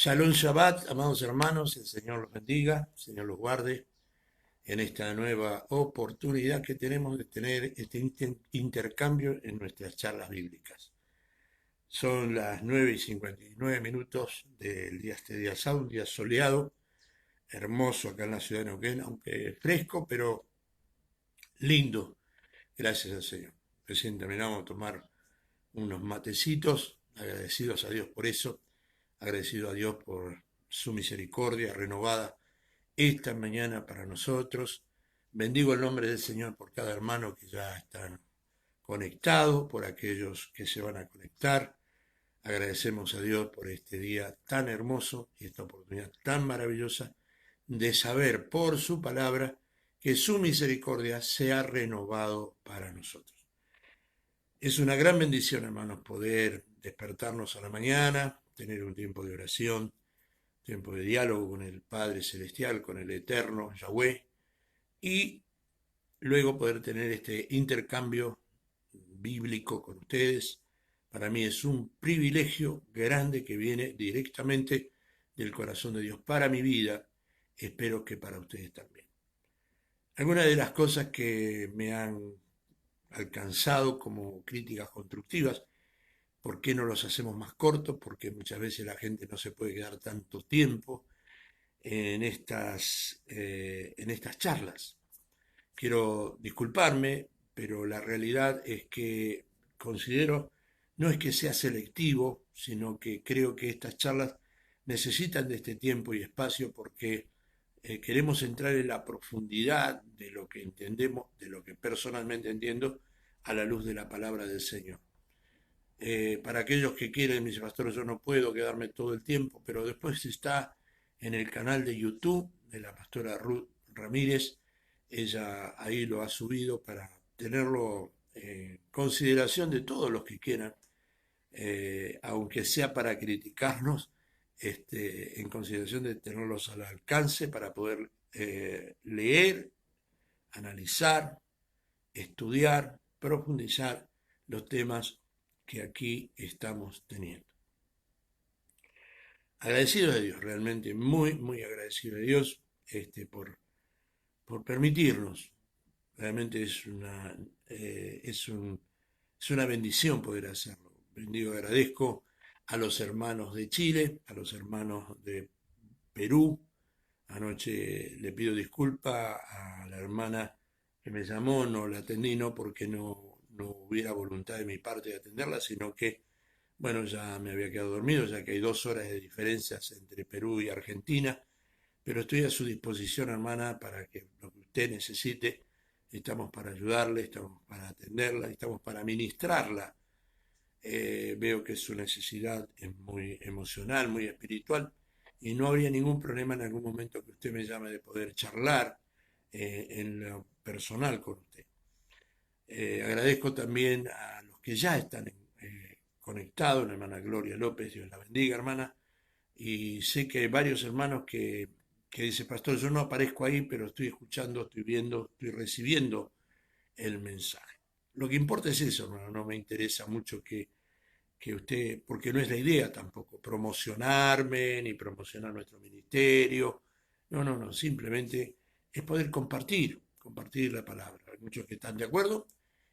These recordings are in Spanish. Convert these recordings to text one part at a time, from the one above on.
Shalom Shabbat, amados hermanos, el Señor los bendiga, el Señor los guarde en esta nueva oportunidad que tenemos de tener este intercambio en nuestras charlas bíblicas. Son las 9:59 del día, este día sábado, un día soleado, hermoso acá en la ciudad de Neuquén, aunque fresco, pero lindo, gracias al Señor. Recién terminamos de tomar unos matecitos, agradecidos a Dios por eso, agradecido a Dios por su misericordia renovada esta mañana para nosotros. Bendigo el nombre del Señor por cada hermano que ya están conectados, por aquellos que se van a conectar. Agradecemos a Dios por este día tan hermoso y esta oportunidad tan maravillosa de saber por su palabra que su misericordia se ha renovado para nosotros. Es una gran bendición, hermanos, poder despertarnos a la mañana, tener un tiempo de oración, tiempo de diálogo con el Padre Celestial, con el Eterno, Yahweh, y luego poder tener este intercambio bíblico con ustedes. Para mí es un privilegio grande que viene directamente del corazón de Dios para mi vida. Espero que para ustedes también. Algunas de las cosas que me han alcanzado como críticas constructivas, ¿por qué no los hacemos más cortos? Porque muchas veces la gente no se puede quedar tanto tiempo en estas charlas. Quiero disculparme, pero la realidad es que considero, no es que sea selectivo, sino que creo que estas charlas necesitan de este tiempo y espacio porque queremos entrar en la profundidad de lo que entendemos, de lo que personalmente entiendo, a la luz de la palabra del Señor. Para aquellos que quieren, mis pastores, yo no puedo quedarme todo el tiempo, pero después está en el canal de YouTube de la pastora Ruth Ramírez. Ella ahí lo ha subido para tenerlo en consideración de todos los que quieran, aunque sea para criticarnos, en consideración de tenerlos al alcance para poder leer, analizar, estudiar, profundizar los temas que aquí estamos teniendo. Agradecido de Dios, realmente muy, muy agradecido de Dios por permitirnos. Realmente es una bendición poder hacerlo. Bendigo, agradezco a los hermanos de Chile, a los hermanos de Perú. Anoche le pido disculpa a la hermana que me llamó, no la atendí, no porque no hubiera voluntad de mi parte de atenderla, sino que bueno, ya me había quedado dormido, ya que hay 2 horas de diferencias entre Perú y Argentina, pero estoy a su disposición, hermana, para que lo que usted necesite, estamos para ayudarle, estamos para atenderla, estamos para ministrarla. Veo que su necesidad es muy emocional, muy espiritual, y no habría ningún problema en algún momento que usted me llame de poder charlar en lo personal con usted. Agradezco también a los que ya están conectados, la hermana Gloria López, Dios la bendiga, hermana. Y sé que hay varios hermanos que dicen, pastor, yo no aparezco ahí, pero estoy escuchando, estoy viendo, estoy recibiendo el mensaje. Lo que importa es eso, hermano, no me interesa mucho que usted, porque no es la idea tampoco, promocionarme ni promocionar nuestro ministerio. No, no, no, simplemente es poder compartir la palabra. Hay muchos que están de acuerdo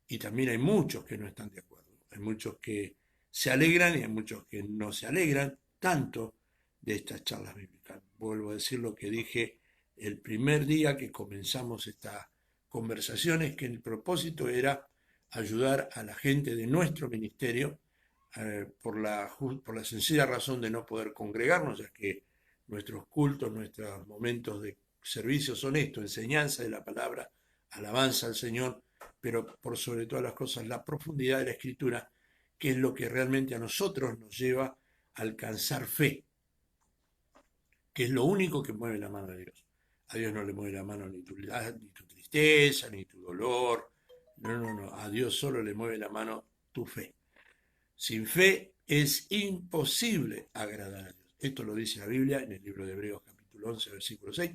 y también hay muchos que no están de acuerdo. Hay muchos que se alegran y hay muchos que no se alegran tanto de estas charlas bíblicas. Vuelvo a decir lo que dije el primer día que comenzamos estas conversaciones, que el propósito era ayudar a la gente de nuestro ministerio por la sencilla razón de no poder congregarnos, ya que nuestros cultos, nuestros momentos de servicio son esto, enseñanza de la palabra, alabanza al Señor, pero por sobre todas las cosas la profundidad de la Escritura, que es lo que realmente a nosotros nos lleva a alcanzar fe, que es lo único que mueve la mano de Dios. A Dios no le mueve la mano ni tu tristeza, ni tu dolor. No, no, no. A Dios solo le mueve la mano tu fe. Sin fe es imposible agradar a Dios. Esto lo dice la Biblia en el libro de Hebreos capítulo 11, versículo 6.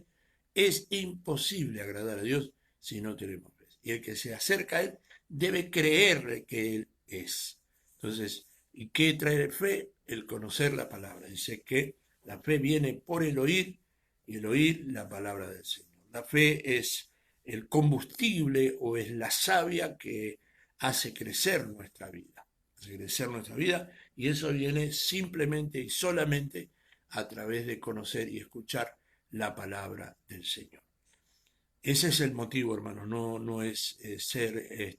Es imposible agradar a Dios si no tenemos fe. Y el que se acerca a Él debe creer que Él es. Entonces, ¿y qué trae fe? El conocer la palabra. Dice que La fe viene por el oír y el oír la palabra del Señor. La fe es el combustible o es la savia que hace crecer nuestra vida. Hace crecer nuestra vida y eso viene simplemente y solamente a través de conocer y escuchar la palabra del Señor. Ese es el motivo, hermano, no es ser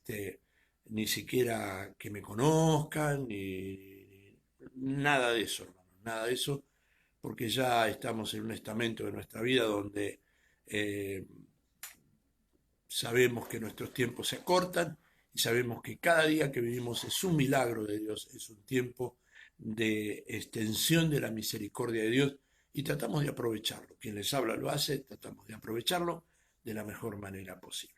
ni siquiera que me conozcan, ni nada de eso, hermano, nada de eso, porque ya estamos en un estamento de nuestra vida donde eh, sabemos que nuestros tiempos se acortan y sabemos que cada día que vivimos es un milagro de Dios, es un tiempo de extensión de la misericordia de Dios y tratamos de aprovecharlo. Quien les habla lo hace, tratamos de aprovecharlo de la mejor manera posible.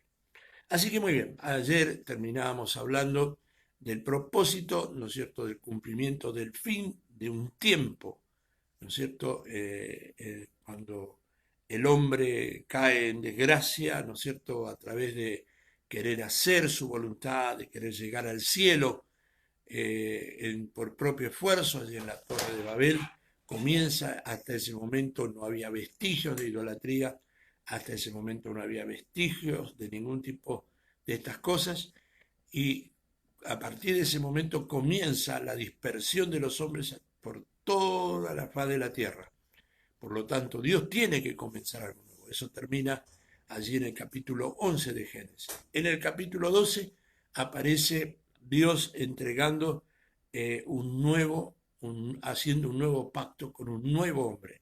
Así que muy bien, ayer terminábamos hablando del propósito, ¿no es cierto?, del cumplimiento del fin de un tiempo, ¿no es cierto?, cuando el hombre cae en desgracia, ¿no es cierto?, a través de querer hacer su voluntad, de querer llegar al cielo por propio esfuerzo, allí en la Torre de Babel, comienza, hasta ese momento no había vestigios de idolatría, hasta ese momento no había vestigios de ningún tipo de estas cosas, y a partir de ese momento comienza la dispersión de los hombres por toda la faz de la tierra. Por lo tanto, Dios tiene que comenzar algo nuevo. Eso termina allí en el capítulo 11 de Génesis. En el capítulo 12 aparece Dios entregando haciendo un nuevo pacto con un nuevo hombre.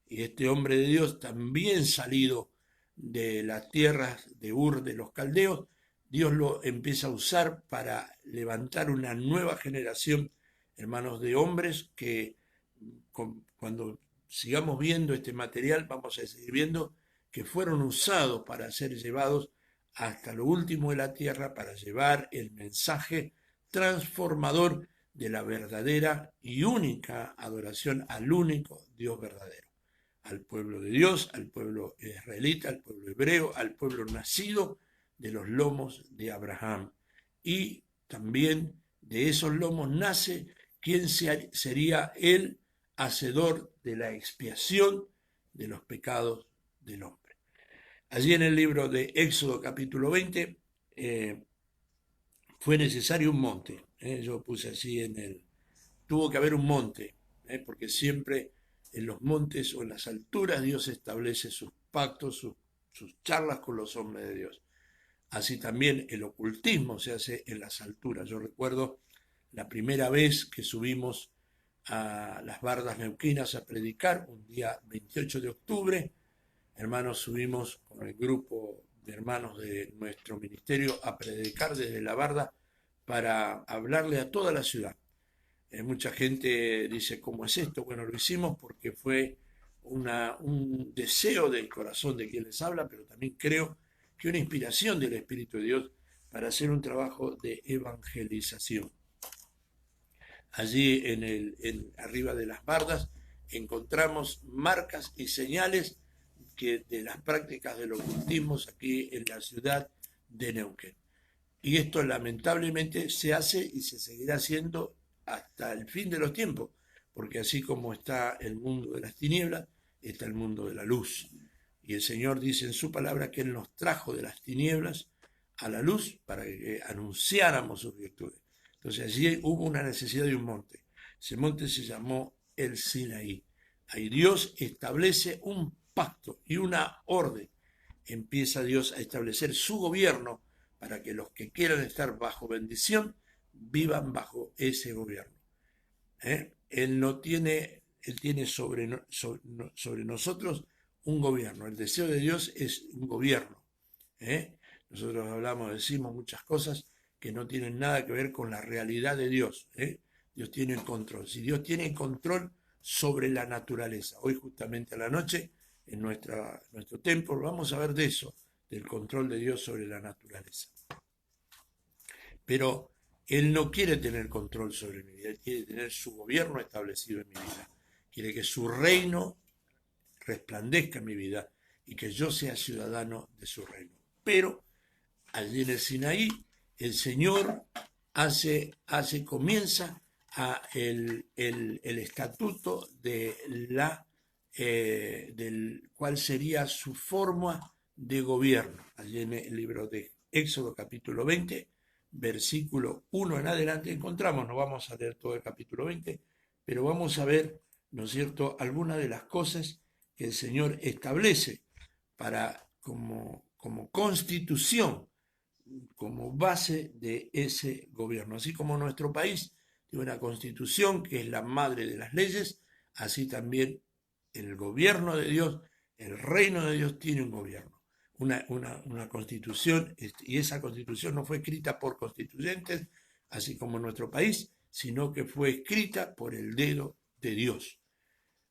Y este hombre de Dios, también salido de las tierras de Ur de los caldeos, Dios lo empieza a usar para levantar una nueva generación, hermanos, de hombres que cuando sigamos viendo este material vamos a seguir viendo que fueron usados para ser llevados hasta lo último de la tierra, para llevar el mensaje transformador de la verdadera y única adoración al único Dios verdadero, al pueblo de Dios, al pueblo israelita, al pueblo hebreo, al pueblo nacido de los lomos de Abraham. Y también de esos lomos nace quien sería el hacedor de la expiación de los pecados del hombre. Allí en el libro de Éxodo capítulo 20 fue necesario un monte. Yo puse así tuvo que haber un monte, porque siempre en los montes o en las alturas Dios establece sus pactos, sus charlas con los hombres de Dios. Así también el ocultismo se hace en las alturas. Yo recuerdo la primera vez que subimos a las bardas neuquinas a predicar, un día 28 de octubre, hermanos, subimos con el grupo de hermanos de nuestro ministerio a predicar desde la barda para hablarle a toda la ciudad. Mucha gente dice, ¿cómo es esto? Bueno, lo hicimos porque fue un deseo del corazón de quien les habla, pero también creo que una inspiración del Espíritu de Dios para hacer un trabajo de evangelización. Allí arriba de las bardas encontramos marcas y señales de las prácticas del ocultismo aquí en la ciudad de Neuquén. Y esto lamentablemente se hace y se seguirá haciendo hasta el fin de los tiempos, porque así como está el mundo de las tinieblas, está el mundo de la luz. Y el Señor dice en su palabra que Él nos trajo de las tinieblas a la luz para que anunciáramos sus virtudes. Entonces allí hubo una necesidad de un monte. Ese monte se llamó el Sinaí. Ahí Dios establece un pacto y una orden. Empieza Dios a establecer su gobierno para que los que quieran estar bajo bendición vivan bajo ese gobierno. Él tiene sobre nosotros un gobierno. El deseo de Dios es un gobierno. Nosotros decimos muchas cosas que no tienen nada que ver con la realidad de Dios. Dios tiene el control. Si Dios tiene el control sobre la naturaleza, hoy justamente a la noche en nuestro templo vamos a ver de eso, del control de Dios sobre la naturaleza. Pero Él no quiere tener control sobre mi vida, Él quiere tener su gobierno establecido en mi vida. Quiere que su reino resplandezca en mi vida y que yo sea ciudadano de su reino. Pero allí en el Sinaí, el Señor comienza a el estatuto de del cuál sería su forma de gobierno. Allí en el libro de Éxodo capítulo 20, versículo 1 en adelante encontramos, no vamos a leer todo el capítulo 20, pero vamos a ver, ¿no es cierto?, algunas de las cosas que el Señor establece para como constitución, como base de ese gobierno. Así como nuestro país tiene una constitución que es la madre de las leyes, así también el gobierno de Dios, el reino de Dios tiene un gobierno, una constitución, y esa constitución no fue escrita por constituyentes, así como en nuestro país, sino que fue escrita por el dedo de Dios.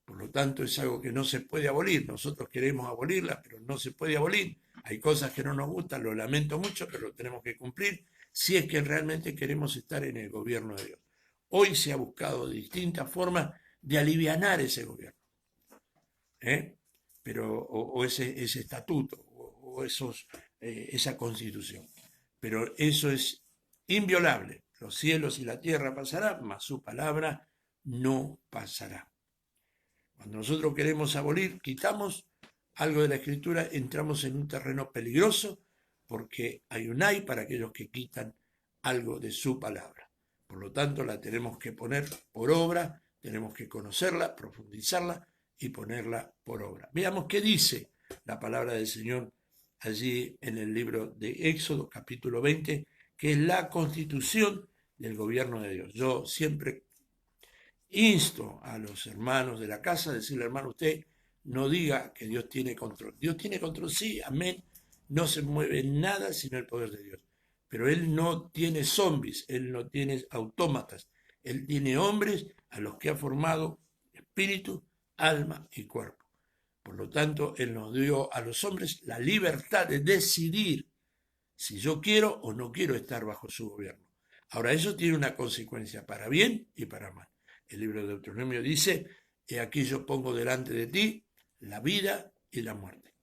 Por lo tanto, es algo que no se puede abolir. Nosotros queremos abolirla, pero no se puede abolir. Hay cosas que no nos gustan, lo lamento mucho, pero lo tenemos que cumplir si es que realmente queremos estar en el gobierno de Dios. Hoy se ha buscado distintas formas de alivianar ese gobierno, ¿eh? Pero, o ese estatuto, o esa constitución. Pero eso es inviolable. Los cielos y la tierra pasarán, mas su palabra no pasará. Cuando nosotros queremos abolir, quitamos algo de la escritura, entramos en un terreno peligroso porque hay un ay para aquellos que quitan algo de su palabra. Por lo tanto, la tenemos que poner por obra, tenemos que conocerla, profundizarla y ponerla por obra. Veamos qué dice la palabra del Señor allí en el libro de Éxodo, capítulo 20, que es la constitución del gobierno de Dios. Yo siempre insto a los hermanos de la casa a decirle, hermano, usted no diga que Dios tiene control. Dios tiene control, sí, amén. No se mueve nada sino el poder de Dios. Pero Él no tiene zombies, Él no tiene autómatas. Él tiene hombres a los que ha formado espíritu, alma y cuerpo. Por lo tanto, Él nos dio a los hombres la libertad de decidir si yo quiero o no quiero estar bajo su gobierno. Ahora, eso tiene una consecuencia para bien y para mal. El libro de Deuteronomio dice, he aquí yo pongo delante de ti la vida y la muerte.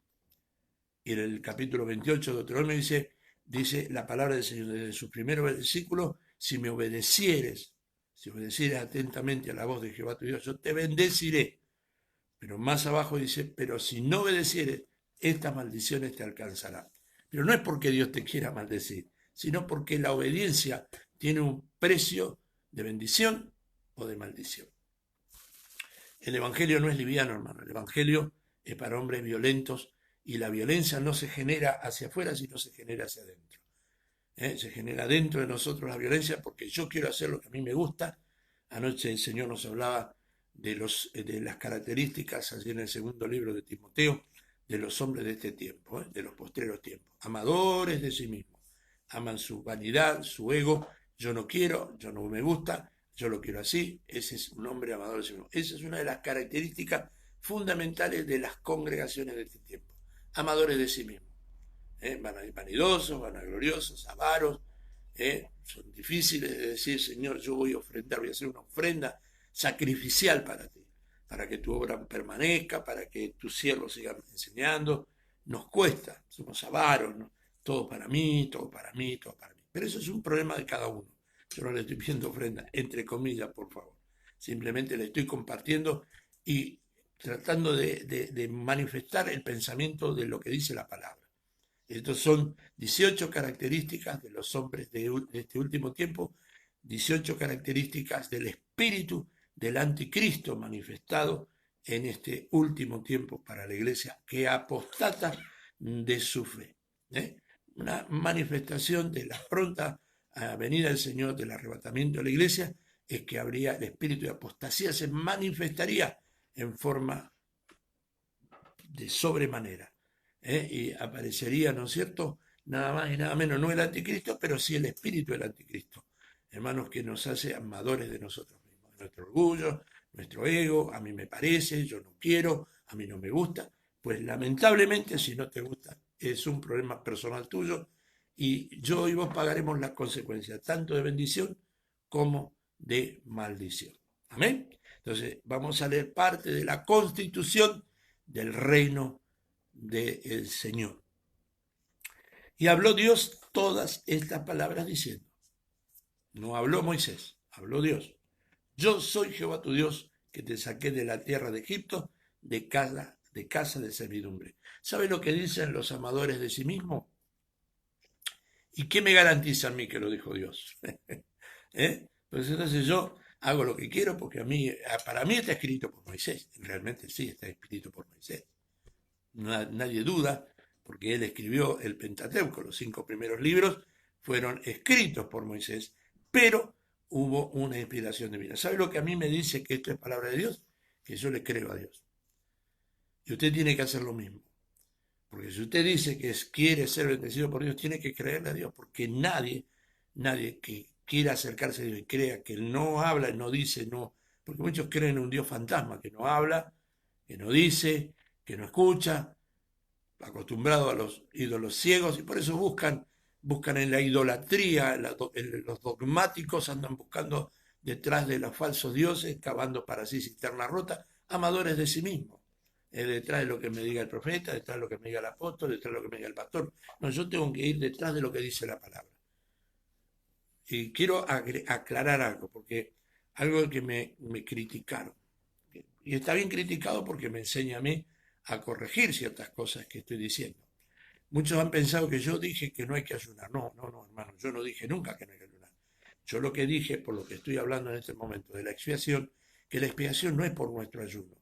Y en el capítulo 28 de Deuteronomio dice la palabra del Señor desde su primer versículo, si obedecieres atentamente a la voz de Jehová tu Dios, yo te bendeciré. Pero más abajo dice, pero si no obedecieres, estas maldiciones te alcanzarán. Pero no es porque Dios te quiera maldecir, sino porque la obediencia tiene un precio de bendición o de maldición. El Evangelio no es liviano, hermano. El Evangelio es para hombres violentos y la violencia no se genera hacia afuera, sino se genera hacia adentro. Se genera dentro de nosotros la violencia porque yo quiero hacer lo que a mí me gusta. Anoche el Señor nos hablaba de las características, allí en el segundo libro de Timoteo, de los hombres de este tiempo, de los postreros tiempos. Amadores de sí mismos. Aman su vanidad, su ego. Yo no quiero, yo no me gusta, yo lo quiero así. Ese es un hombre amador de sí mismo. Esa es una de las características fundamentales de las congregaciones de este tiempo. Amadores de sí mismos. Vanidosos, vanagloriosos, avaros, son difíciles de decir, Señor, yo voy a ofrendar, voy a hacer una ofrenda sacrificial para ti, para que tu obra permanezca, para que tus siervos sigan enseñando. Nos cuesta, somos avaros, ¿no? Todo para mí, todo para mí, todo para mí. Pero eso es un problema de cada uno. Yo no le estoy pidiendo ofrenda, entre comillas, por favor. Simplemente le estoy compartiendo y tratando de manifestar el pensamiento de lo que dice la palabra. Estos son 18 características de los hombres de este último tiempo, 18 características del espíritu del anticristo manifestado en este último tiempo para la iglesia que apostata de su fe. Una manifestación de la pronta venida del Señor, del arrebatamiento de la iglesia, es que habría el espíritu de apostasía, se manifestaría en forma de sobremanera. Y aparecería, ¿no es cierto?, nada más y nada menos, no el anticristo, pero sí el espíritu del anticristo. Hermanos, que nos hace amadores de nosotros mismos, de nuestro orgullo, nuestro ego, a mí me parece, yo no quiero, a mí no me gusta. Pues lamentablemente, si no te gusta, es un problema personal tuyo y yo y vos pagaremos las consecuencias, tanto de bendición como de maldición. Amén. Entonces, vamos a leer parte de la constitución del reino del Señor. Y habló Dios todas estas palabras diciendo, no habló Moisés, habló Dios. Yo soy Jehová tu Dios, que te saqué de la tierra de Egipto, de casa de servidumbre. ¿Sabe lo que dicen los amadores de sí mismos? ¿Y qué me garantiza a mí que lo dijo Dios? ¿Eh? Pues entonces yo hago lo que quiero porque para mí está escrito por Moisés. Realmente sí está escrito por Moisés. Nadie duda, porque él escribió el Pentateuco, los 5 primeros libros fueron escritos por Moisés, pero hubo una inspiración divina. ¿Sabe lo que a mí me dice que esto es palabra de Dios? Que yo le creo a Dios. Y usted tiene que hacer lo mismo. Porque si usted dice que quiere ser bendecido por Dios, tiene que creerle a Dios, porque nadie que quiera acercarse a Dios y crea que Él no habla, no dice, no, porque muchos creen en un Dios fantasma, que no habla, que no dice, que no escucha, acostumbrado a los ídolos ciegos, y por eso buscan en la idolatría, los dogmáticos andan buscando detrás de los falsos dioses, cavando para sí cisterna rota, amadores de sí mismos. Detrás de lo que me diga el profeta, detrás de lo que me diga el apóstol, detrás de lo que me diga el pastor. No, yo tengo que ir detrás de lo que dice la palabra. Y quiero aclarar algo, porque algo que me criticaron. Y está bien criticado porque me enseña a mí a corregir ciertas cosas que estoy diciendo. Muchos han pensado que yo dije que no hay que ayunar. No, no, no, hermano, yo no dije nunca que no hay que ayunar. Yo lo que dije, por lo que estoy hablando en este momento de la expiación, que la expiación no es por nuestro ayuno,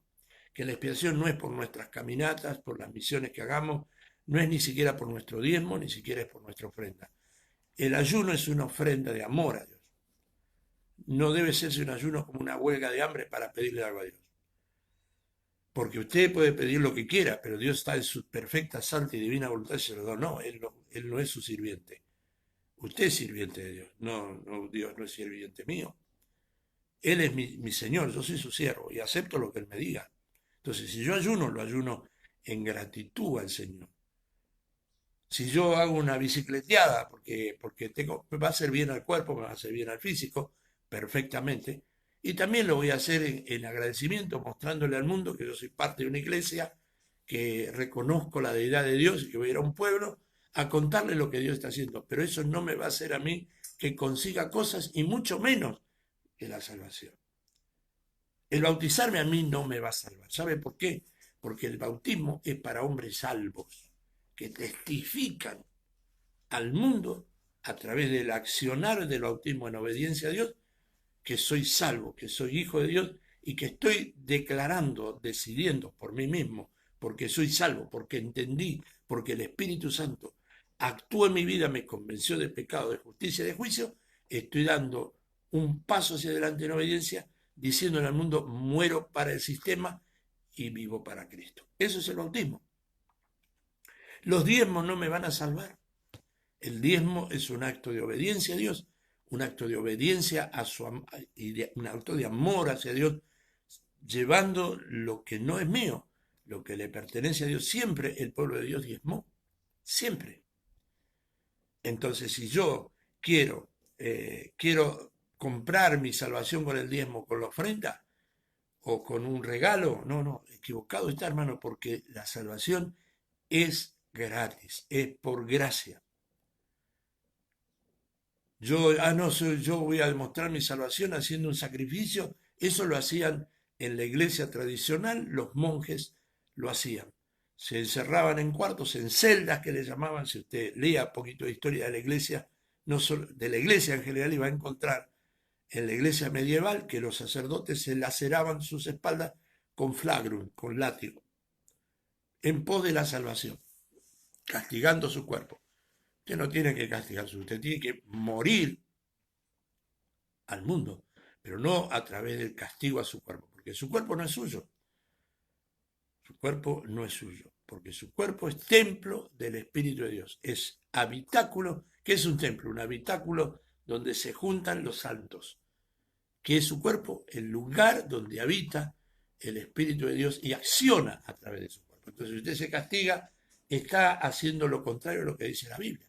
que la expiación no es por nuestras caminatas, por las misiones que hagamos, no es ni siquiera por nuestro diezmo, ni siquiera es por nuestra ofrenda. El ayuno es una ofrenda de amor a Dios. No debe serse un ayuno como una huelga de hambre para pedirle algo a Dios. Porque usted puede pedir lo que quiera, pero Dios está en su perfecta, santa y divina voluntad y se lo da. No, él no es su sirviente. Usted es sirviente de Dios. No, no, Dios no es sirviente mío. Él es mi Señor, yo soy su siervo y acepto lo que Él me diga. Entonces, si yo ayuno, lo ayuno en gratitud al Señor. Si yo hago una bicicleteada, porque me va a hacer bien al cuerpo, me va a hacer bien al físico, perfectamente, y también lo voy a hacer en agradecimiento, mostrándole al mundo que yo soy parte de una iglesia, que reconozco la deidad de Dios y que voy a ir a un pueblo a contarle lo que Dios está haciendo. Pero eso no me va a hacer a mí que consiga cosas y mucho menos que la salvación. El bautizarme a mí no me va a salvar. ¿Sabe por qué? Porque el bautismo es para hombres salvos, que testifican al mundo a través del accionar del bautismo en obediencia a Dios, que soy salvo, que soy hijo de Dios y que estoy declarando, decidiendo por mí mismo, porque soy salvo, porque entendí, porque el Espíritu Santo actuó en mi vida, me convenció de pecado, de justicia y de juicio, estoy dando un paso hacia adelante en obediencia, diciéndole al mundo, muero para el sistema y vivo para Cristo. Eso es el bautismo. Los diezmos no me van a salvar. El diezmo es un acto de obediencia a Dios, un acto de obediencia un acto de amor hacia Dios, llevando lo que no es mío, lo que le pertenece a Dios. Siempre el pueblo de Dios diezmó, siempre. Entonces, si yo quiero comprar mi salvación con el diezmo, con la ofrenda o con un regalo, no, no, equivocado está, hermano, porque la salvación es gratis, es por gracia. Yo voy a demostrar mi salvación haciendo un sacrificio. Eso lo hacían en la iglesia tradicional, los monjes lo hacían. Se encerraban en cuartos, en celdas que le llamaban. Si usted lea un poquito de historia de la iglesia, no solo de la iglesia en general, iba a encontrar en la iglesia medieval que los sacerdotes se laceraban sus espaldas con flagrum, con látigo, en pos de la salvación, castigando su cuerpo. Usted no tiene que castigarse, usted tiene que morir al mundo, pero no a través del castigo a su cuerpo, porque su cuerpo no es suyo. Su cuerpo no es suyo, porque su cuerpo es templo del Espíritu de Dios. Es habitáculo. ¿Qué es un templo? Un habitáculo donde se juntan los santos. ¿Qué es su cuerpo? El lugar donde habita el Espíritu de Dios y acciona a través de su cuerpo. Entonces, si usted se castiga, está haciendo lo contrario a lo que dice la Biblia.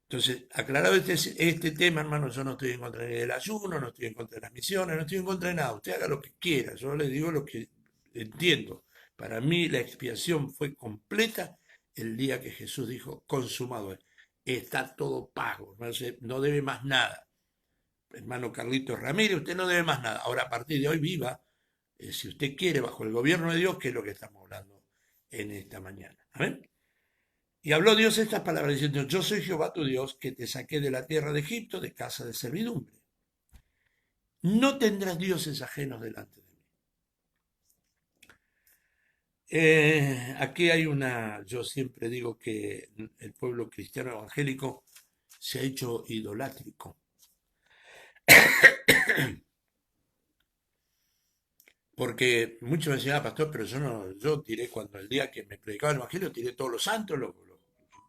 Entonces, aclarado este tema, hermano, yo no estoy en contra del ayuno, no estoy en contra de las misiones, no estoy en contra de nada. Usted haga lo que quiera, yo le digo lo que entiendo. Para mí la expiación fue completa el día que Jesús dijo, consumado es. Está todo pago, no debe más nada. hermano Carlitos Ramírez, usted no debe más nada. Ahora, a partir de hoy, viva, si usted quiere, bajo el gobierno de Dios, que es lo que estamos hablando en esta mañana. Amén. Y habló Dios estas palabras diciendo, yo soy Jehová tu Dios, que te saqué de la tierra de Egipto, de casa de servidumbre. No tendrás dioses ajenos delante de mí. Aquí hay yo siempre digo que el pueblo cristiano evangélico se ha hecho idolátrico. Porque muchos me decían, pastor, pero yo tiré cuando el día que me predicaba el evangelio, tiré todos los santos, lo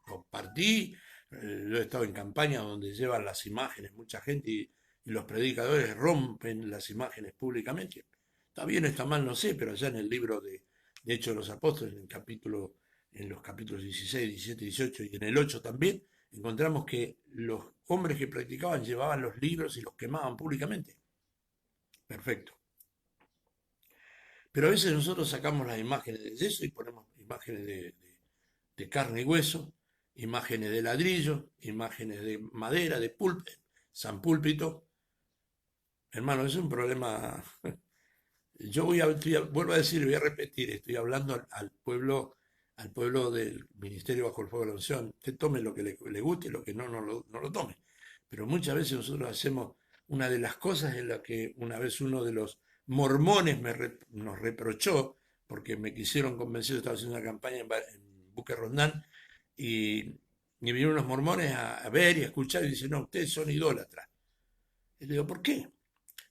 compartí. Yo he estado en campañas donde llevan las imágenes, mucha gente, y los predicadores rompen las imágenes públicamente. Está bien, está mal, no sé, pero allá en el libro de Hechos de los Apóstoles, en los capítulos 16, 17, 18 y en el 8 también, encontramos que los hombres que practicaban llevaban los libros y los quemaban públicamente. Perfecto. Pero a veces nosotros sacamos las imágenes de yeso y ponemos imágenes de carne y hueso, imágenes de ladrillo, imágenes de madera, de San Púlpito. Hermano, es un problema. Yo vuelvo a decir, voy a repetir, estoy hablando al pueblo del ministerio bajo el fuego de la unción. Usted tome lo que le guste y lo que no lo tome. Pero muchas veces nosotros hacemos una de las cosas en la que una vez uno de los mormones nos reprochó, porque me quisieron convencer, estaba haciendo una campaña en Buque Rondán, y vinieron unos mormones a ver y a escuchar y dicen, no, ustedes son idólatras. Y le digo, ¿por qué?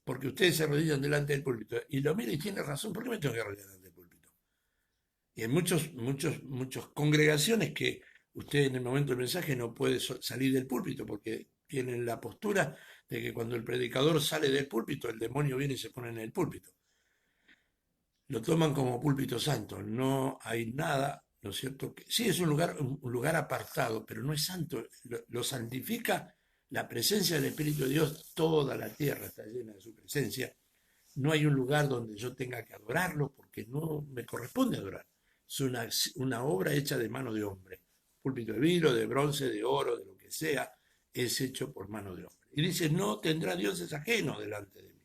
Porque ustedes se arrodillan delante del púlpito. Y lo mira y tiene razón, ¿por qué me tengo que arrodillar delante del púlpito? Y hay muchas congregaciones que usted en el momento del mensaje no puede salir del púlpito porque tienen la postura de que cuando el predicador sale del púlpito, el demonio viene y se pone en el púlpito. Lo toman como púlpito santo. No hay nada, ¿no es cierto? Sí es un lugar apartado, pero no es santo. Lo santifica la presencia del Espíritu de Dios. Toda la tierra está llena de su presencia. No hay un lugar donde yo tenga que adorarlo porque no me corresponde adorar. Es una obra hecha de mano de hombre. Púlpito de vidrio, de bronce, de oro, de lo que sea, es hecho por mano de hombre. Y dice, no tendrá dioses ajenos delante de mí.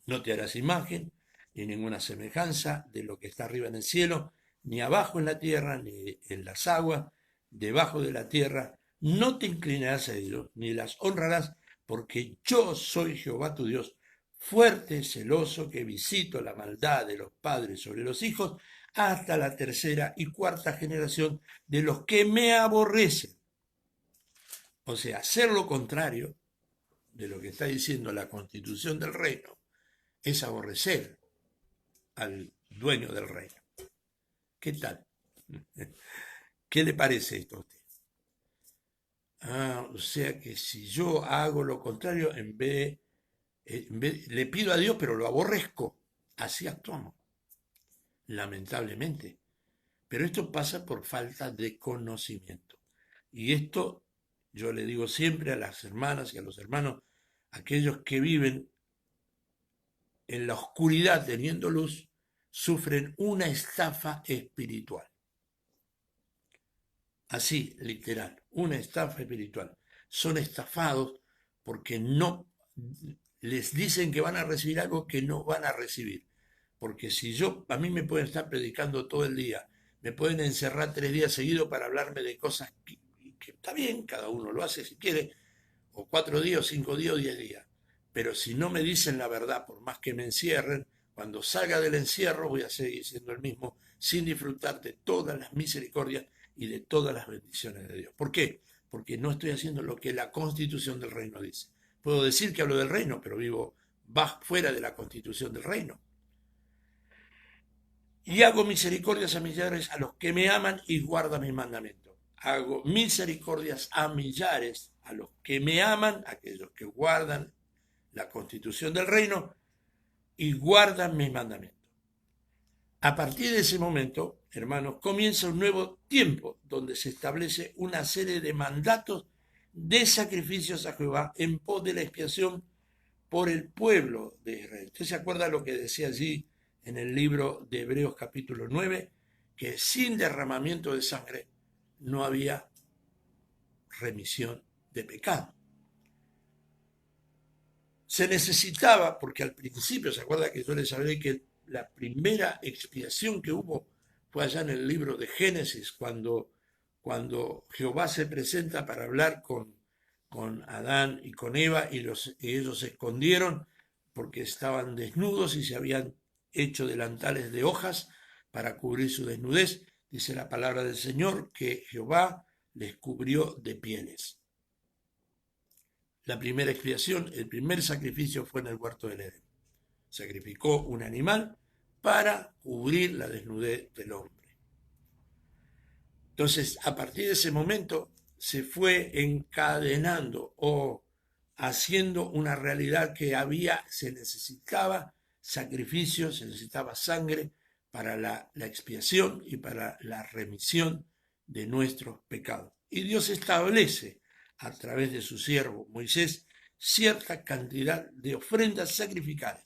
No te harás imagen, ni ninguna semejanza de lo que está arriba en el cielo, ni abajo en la tierra, ni en las aguas, debajo de la tierra. No te inclinarás a ellos, ni las honrarás, porque yo soy Jehová tu Dios, fuerte, celoso, que visito la maldad de los padres sobre los hijos, hasta la tercera y cuarta generación de los que me aborrecen. O sea, hacer lo contrario de lo que está diciendo la constitución del reino es aborrecer al dueño del reino. ¿Qué tal? ¿Qué le parece esto a usted? O sea que si yo hago lo contrario, le pido a Dios, pero lo aborrezco. Así actuamos, lamentablemente. Pero esto pasa por falta de conocimiento. Y esto yo le digo siempre a las hermanas y a los hermanos, aquellos que viven en la oscuridad teniendo luz, sufren una estafa espiritual. Así, literal, una estafa espiritual. Son estafados porque no les dicen que van a recibir algo que no van a recibir. Porque si a mí me pueden estar predicando todo el día, me pueden encerrar 3 días seguidos para hablarme de cosas que está bien, cada uno lo hace si quiere, o 4 días, o 5 días, o 10 días. Pero si no me dicen la verdad, por más que me encierren, cuando salga del encierro voy a seguir siendo el mismo, sin disfrutar de todas las misericordias y de todas las bendiciones de Dios. ¿Por qué? Porque no estoy haciendo lo que la constitución del reino dice. Puedo decir que hablo del reino, pero vivo fuera de la constitución del reino. Y hago misericordias a millares a los que me aman y guardan mis mandamientos. Hago misericordias a millares a los que me aman, aquellos que guardan la constitución del reino y guardan mis mandamientos. A partir de ese momento, hermanos, comienza un nuevo tiempo donde se establece una serie de mandatos de sacrificios a Jehová en pos de la expiación por el pueblo de Israel. ¿Usted se acuerda lo que decía allí en el libro de Hebreos capítulo 9? Que sin derramamiento de sangre no había remisión de pecado. Se necesitaba, porque al principio, ¿se acuerda que yo les hablé que la primera expiación que hubo fue allá en el libro de Génesis, cuando Jehová se presenta para hablar con Adán y con Eva y ellos se escondieron porque estaban desnudos y se habían hecho delantales de hojas para cubrir su desnudez? Dice la palabra del Señor que Jehová les cubrió de pieles. La primera expiación, el primer sacrificio fue en el huerto del Edén. Sacrificó un animal para cubrir la desnudez del hombre. Entonces, a partir de ese momento, se fue encadenando o haciendo una realidad que se necesitaba sacrificio, se necesitaba sangre para la expiación y para la remisión de nuestros pecados. Y Dios establece a través de su siervo Moisés cierta cantidad de ofrendas sacrificales.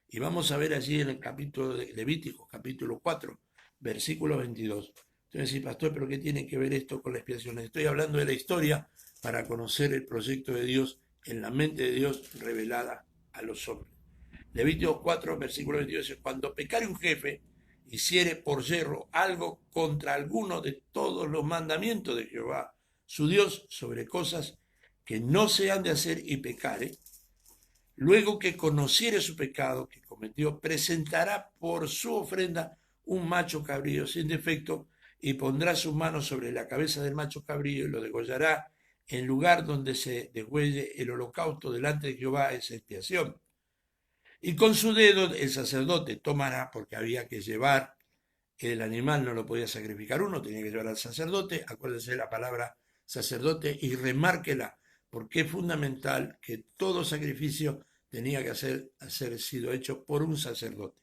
Y vamos a ver allí en el capítulo de Levítico, capítulo 4, versículo 22. Entonces, sí, pastor, ¿pero qué tiene que ver esto con la expiación? Estoy hablando de la historia para conocer el proyecto de Dios en la mente de Dios revelada a los hombres. Levítico 4, versículo 22 dice: cuando pecare un jefe, hiciere por yerro algo contra alguno de todos los mandamientos de Jehová, su Dios, sobre cosas que no se han de hacer y pecare, luego que conociere su pecado que cometió, presentará por su ofrenda un macho cabrío sin defecto, y pondrá su mano sobre la cabeza del macho cabrío y lo degollará en lugar donde se degüelle el holocausto delante de Jehová, es expiación. Y con su dedo el sacerdote tomará, porque había que llevar el animal, no lo podía sacrificar uno, tenía que llevar al sacerdote. Acuérdense de la palabra sacerdote y remárquela, porque es fundamental que todo sacrificio tenía que hacer sido hecho por un sacerdote.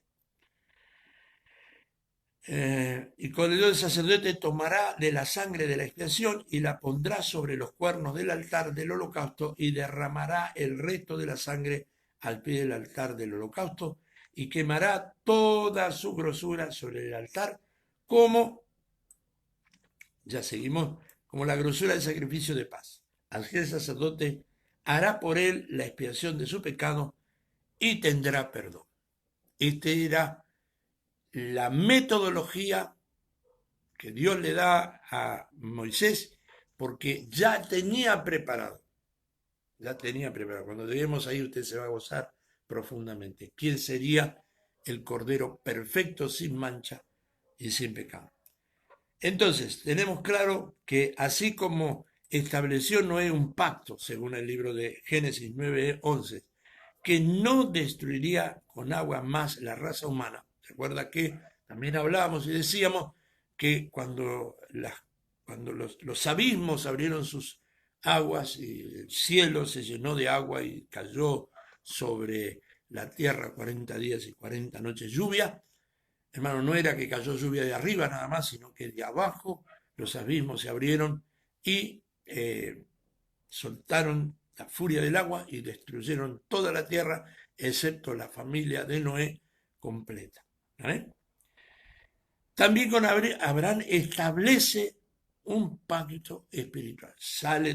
Y con el dedo del sacerdote tomará de la sangre de la expiación y la pondrá sobre los cuernos del altar del holocausto y derramará el resto de la sangre al pie del altar del holocausto y quemará toda su grosura sobre el altar como, ya seguimos, como la grosura del sacrificio de paz. Así el sacerdote hará por él la expiación de su pecado y tendrá perdón. Este era la metodología que Dios le da a Moisés, porque ya tenía preparado. Cuando lleguemos ahí usted se va a gozar profundamente. ¿Quién sería el Cordero perfecto, sin mancha y sin pecado? Entonces, tenemos claro que así como estableció Noé un pacto, según el libro de Génesis 9:11, que no destruiría con agua más la raza humana. Recuerda que también hablábamos y decíamos que cuando los abismos abrieron sus aguas y el cielo se llenó de agua y cayó sobre la tierra 40 días y 40 noches lluvia, hermano, no era que cayó lluvia de arriba nada más, sino que de abajo los abismos se abrieron y soltaron la furia del agua y destruyeron toda la tierra, excepto la familia de Noé completa. ¿Vale? También con Abraham establece un pacto espiritual.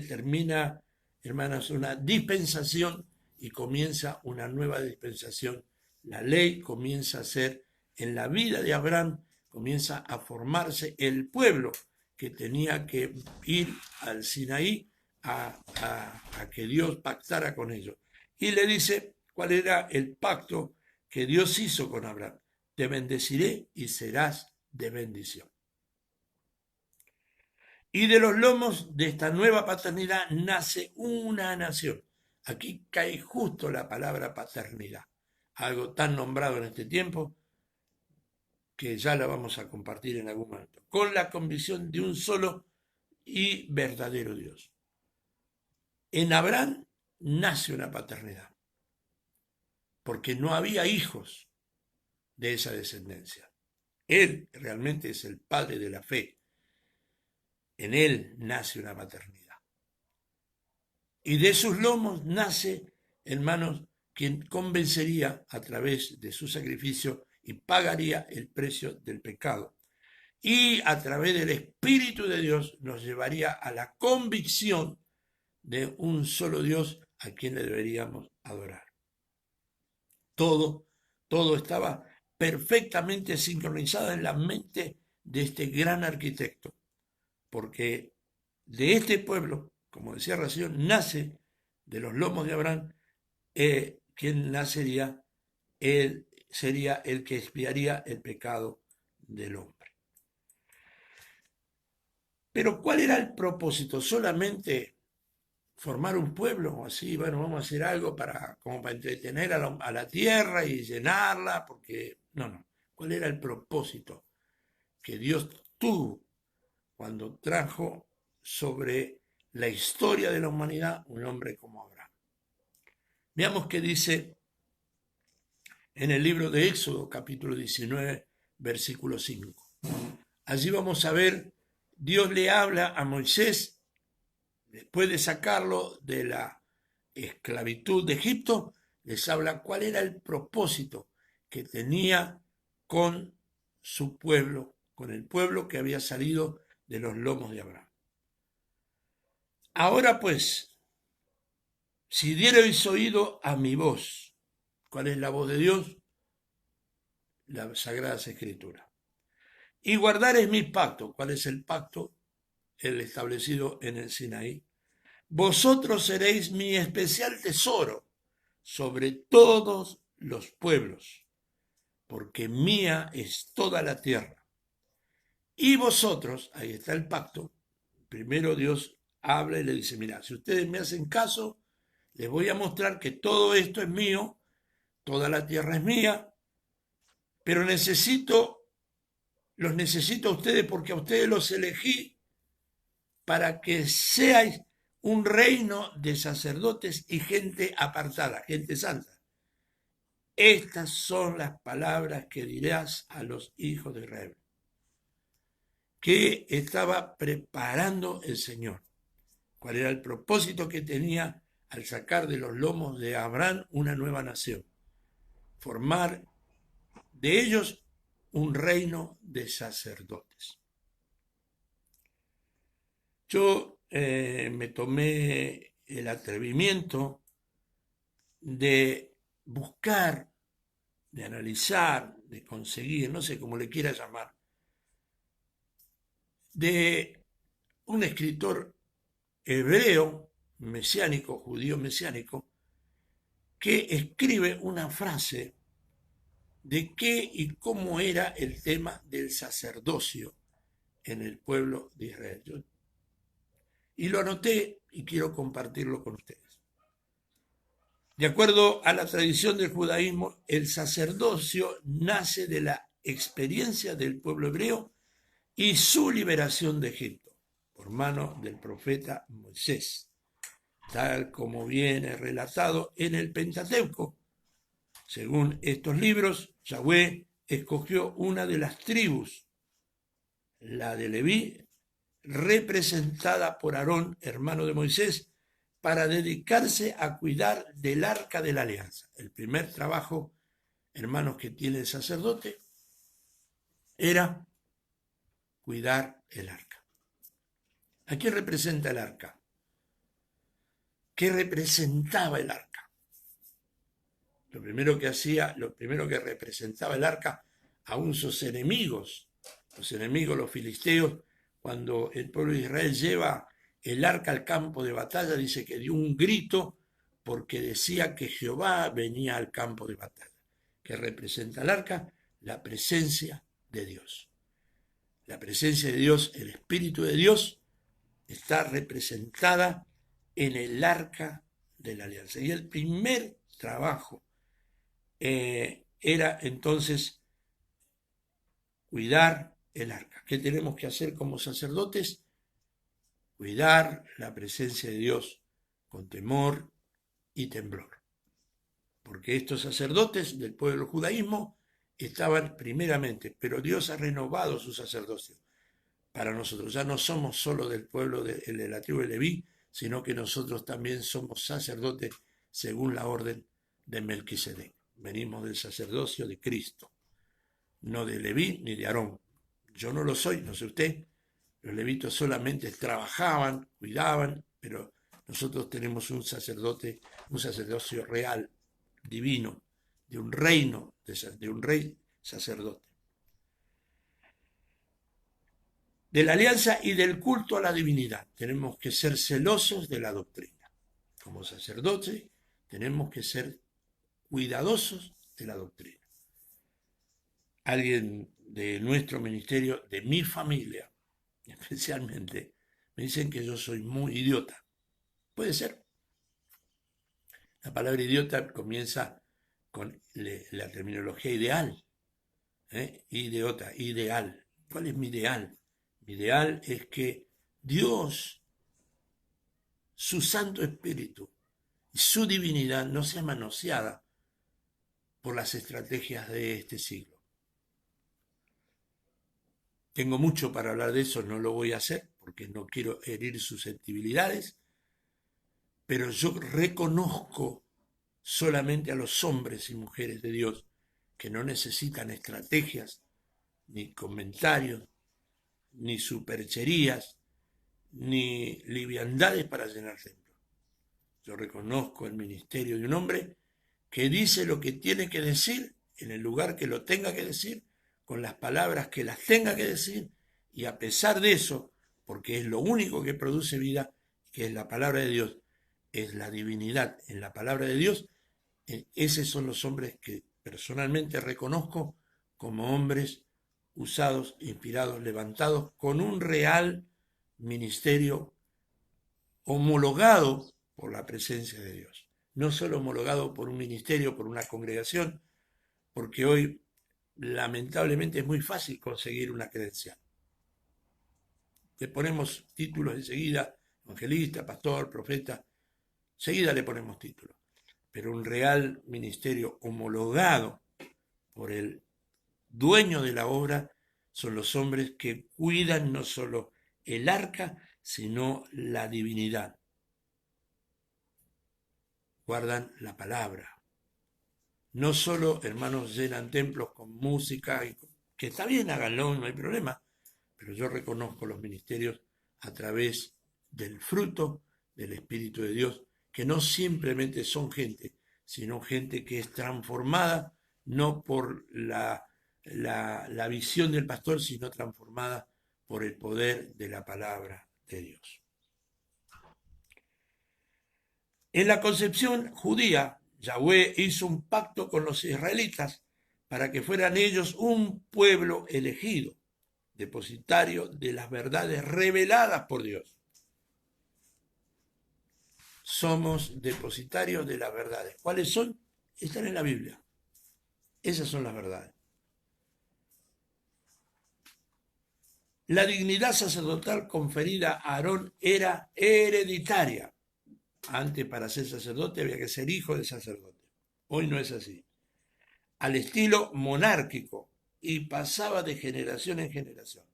Termina, hermanos, una dispensación y comienza una nueva dispensación. La ley comienza a ser, en la vida de Abraham, comienza a formarse el pueblo que tenía que ir al Sinaí a que Dios pactara con ellos. Y le dice cuál era el pacto que Dios hizo con Abraham. Te bendeciré y serás de bendición. Y de los lomos de esta nueva paternidad nace una nación. Aquí cae justo la palabra paternidad, algo tan nombrado en este tiempo que ya la vamos a compartir en algún momento, con la convicción de un solo y verdadero Dios. En Abraham nace una paternidad, porque no había hijos de esa descendencia. Él realmente es el padre de la fe. En él nace una paternidad. Y de sus lomos nace, hermanos, quien convencería a través de su sacrificio y pagaría el precio del pecado. Y a través del Espíritu de Dios nos llevaría a la convicción de un solo Dios a quien le deberíamos adorar. Todo, todo estaba perfectamente sincronizado en la mente de este gran arquitecto, porque de este pueblo, como decía Ración, nace de los lomos de Abraham, quien nacería, él sería el que expiaría el pecado del hombre. Pero ¿cuál era el propósito? ¿Solamente formar un pueblo? Así, bueno, vamos a hacer algo para, como para entretener a la tierra y llenarla, porque no. ¿Cuál era el propósito que Dios tuvo cuando trajo sobre la historia de la humanidad un hombre como Abraham? Veamos qué dice en el libro de Éxodo, capítulo 19, versículo 5. Allí vamos a ver, Dios le habla a Moisés, después de sacarlo de la esclavitud de Egipto, les habla cuál era el propósito que tenía con su pueblo, con el pueblo que había salido de los lomos de Abraham. Ahora pues, si diereis oído a mi voz, ¿cuál es la voz de Dios? Las Sagradas Escrituras. Y guardareis mi pacto. ¿Cuál es el pacto? El establecido en el Sinaí. Vosotros seréis mi especial tesoro sobre todos los pueblos, porque mía es toda la tierra. Y vosotros, ahí está el pacto, primero Dios habla y le dice, mira, si ustedes me hacen caso, les voy a mostrar que todo esto es mío, toda la tierra es mía, pero los necesito a ustedes porque a ustedes los elegí para que seáis un reino de sacerdotes y gente apartada, gente santa. Estas son las palabras que dirás a los hijos de Israel. ¿Qué estaba preparando el Señor? ¿Cuál era el propósito que tenía al sacar de los lomos de Abraham una nueva nación? Formar de ellos un reino de sacerdotes. Yo me tomé el atrevimiento de buscar, de analizar, de conseguir, no sé cómo le quiera llamar, de un escritor hebreo, mesiánico, judío mesiánico, que escribe una frase de qué y cómo era el tema del sacerdocio en el pueblo de Israel. Y lo anoté y quiero compartirlo con ustedes. De acuerdo a la tradición del judaísmo, el sacerdocio nace de la experiencia del pueblo hebreo y su liberación de Egipto por mano del profeta Moisés, tal como viene relatado en el Pentateuco. Según estos libros, Yahweh escogió una de las tribus, la de Leví, representada por Aarón, hermano de Moisés, para dedicarse a cuidar del arca de la alianza. El primer trabajo, hermanos, que tiene el sacerdote era cuidar el arca. ¿A qué representa el arca? ¿Qué representaba el arca? Lo primero que representaba el arca, aún sus enemigos, los filisteos, cuando el pueblo de Israel lleva el arca al campo de batalla, dice que dio un grito porque decía que Jehová venía al campo de batalla. ¿Qué representa el arca? La presencia de Dios. La presencia de Dios, el Espíritu de Dios, está representada en el arca de la alianza. Y el primer trabajo era entonces cuidar el arca. ¿Qué tenemos que hacer como sacerdotes? Cuidar la presencia de Dios con temor y temblor. Porque estos sacerdotes del pueblo judaísmo estaban primeramente, pero Dios ha renovado su sacerdocio para nosotros. Ya no somos solo del pueblo de la tribu de Leví, sino que nosotros también somos sacerdotes según la orden de Melquisedec. Venimos del sacerdocio de Cristo, no de Leví ni de Aarón. Yo no lo soy, no sé usted. Los levitas solamente trabajaban, cuidaban, pero nosotros tenemos un sacerdocio real, divino, de un reino, de un rey sacerdote. De la alianza y del culto a la divinidad. Tenemos que ser celosos de la doctrina. Como sacerdotes tenemos que ser cuidadosos de la doctrina. Alguien de nuestro ministerio, de mi familia especialmente, me dicen que yo soy muy idiota. Puede ser. La palabra idiota comienza con la terminología ideal. Idiota, ideal. ¿Cuál es mi ideal? Mi ideal es que Dios, su Santo Espíritu y su divinidad no sea manoseada por las estrategias de este siglo. Tengo mucho para hablar de eso, no lo voy a hacer porque no quiero herir susceptibilidades, pero yo reconozco solamente a los hombres y mujeres de Dios que no necesitan estrategias, ni comentarios, ni supercherías, ni liviandades para llenar templos. Yo reconozco el ministerio de un hombre que dice lo que tiene que decir en el lugar que lo tenga que decir, con las palabras que las tenga que decir, y a pesar de eso, porque es lo único que produce vida, que es la palabra de Dios, es la divinidad en la palabra de Dios, esos son los hombres que personalmente reconozco como hombres usados, inspirados, levantados con un real ministerio homologado por la presencia de Dios. No solo homologado por un ministerio, por una congregación, porque hoy lamentablemente es muy fácil conseguir una credencial. Le ponemos títulos enseguida, evangelista, pastor, profeta, enseguida le ponemos títulos. Pero un real ministerio homologado por el dueño de la obra son los hombres que cuidan no solo el arca, sino la divinidad. Guardan la palabra. No solo, hermanos, llenan templos con música, que está bien, háganlo, no hay problema, pero yo reconozco los ministerios a través del fruto del Espíritu de Dios, que no simplemente son gente, sino gente que es transformada, no por la visión del pastor, sino transformada por el poder de la palabra de Dios. En la concepción judía, Yahweh hizo un pacto con los israelitas para que fueran ellos un pueblo elegido, depositario de las verdades reveladas por Dios. Somos depositarios de las verdades. ¿Cuáles son? Están en la Biblia. Esas son las verdades. La dignidad sacerdotal conferida a Aarón era hereditaria. Antes, para ser sacerdote había que ser hijo de sacerdote. Hoy no es así. Al estilo monárquico, y pasaba de generación en generación.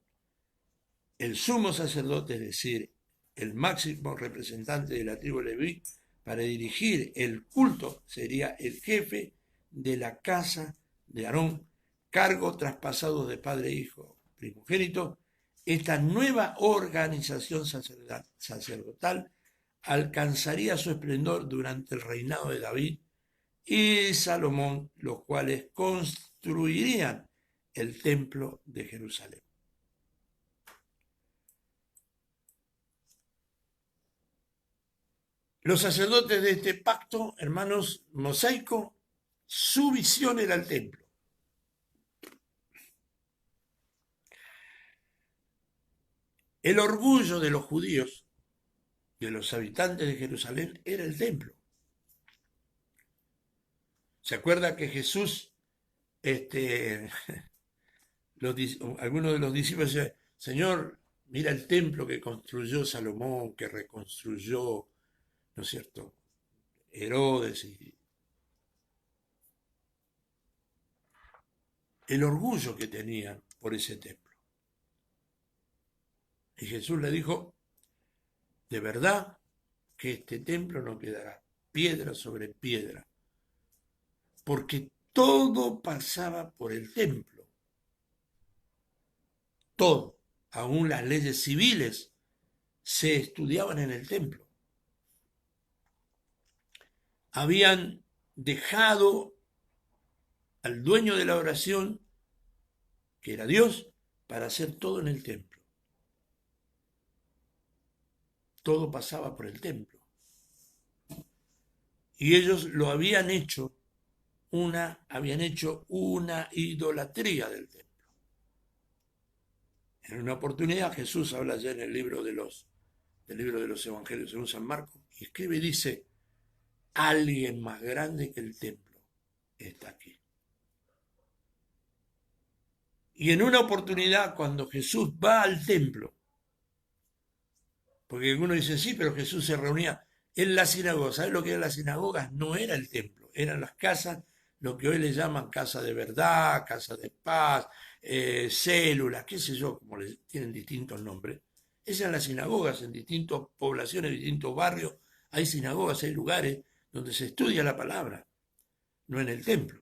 El sumo sacerdote, es decir, el máximo representante de la tribu Leví, para dirigir el culto, sería el jefe de la casa de Aarón, cargo traspasado de padre e hijo primogénito. Esta nueva organización sacerdotal alcanzaría su esplendor durante el reinado de David y Salomón, los cuales construirían el templo de Jerusalén. Los sacerdotes de este pacto, hermanos, mosaico, su visión era el templo. El orgullo de los judíos, de los habitantes de Jerusalén, era el templo. ¿Se acuerda que Jesús, algunos de los discípulos decían, Señor, mira el templo que construyó Salomón, que reconstruyó, ¿no es cierto?, Herodes, y el orgullo que tenían por ese templo. Y Jesús le dijo, de verdad que este templo no quedará piedra sobre piedra, porque todo pasaba por el templo. Todo, aún las leyes civiles, se estudiaban en el templo. Habían dejado al dueño de la oración, que era Dios, para hacer todo en el templo. Todo pasaba por el templo. Y ellos lo habían hecho una idolatría del templo. En una oportunidad Jesús habla ya en el libro del libro de los Evangelios según San Marcos, y escribe y dice, alguien más grande que el templo está aquí. Y en una oportunidad cuando Jesús va al templo, porque uno dice, sí, pero Jesús se reunía en la sinagoga. ¿Sabes lo que eran las sinagogas? No era el templo, eran las casas, lo que hoy le llaman casa de verdad, casa de paz, células, qué sé yo, como les tienen distintos nombres. Esas eran las sinagogas en distintas poblaciones, distintos barrios. Hay sinagogas, hay lugares donde se estudia la palabra, no en el templo.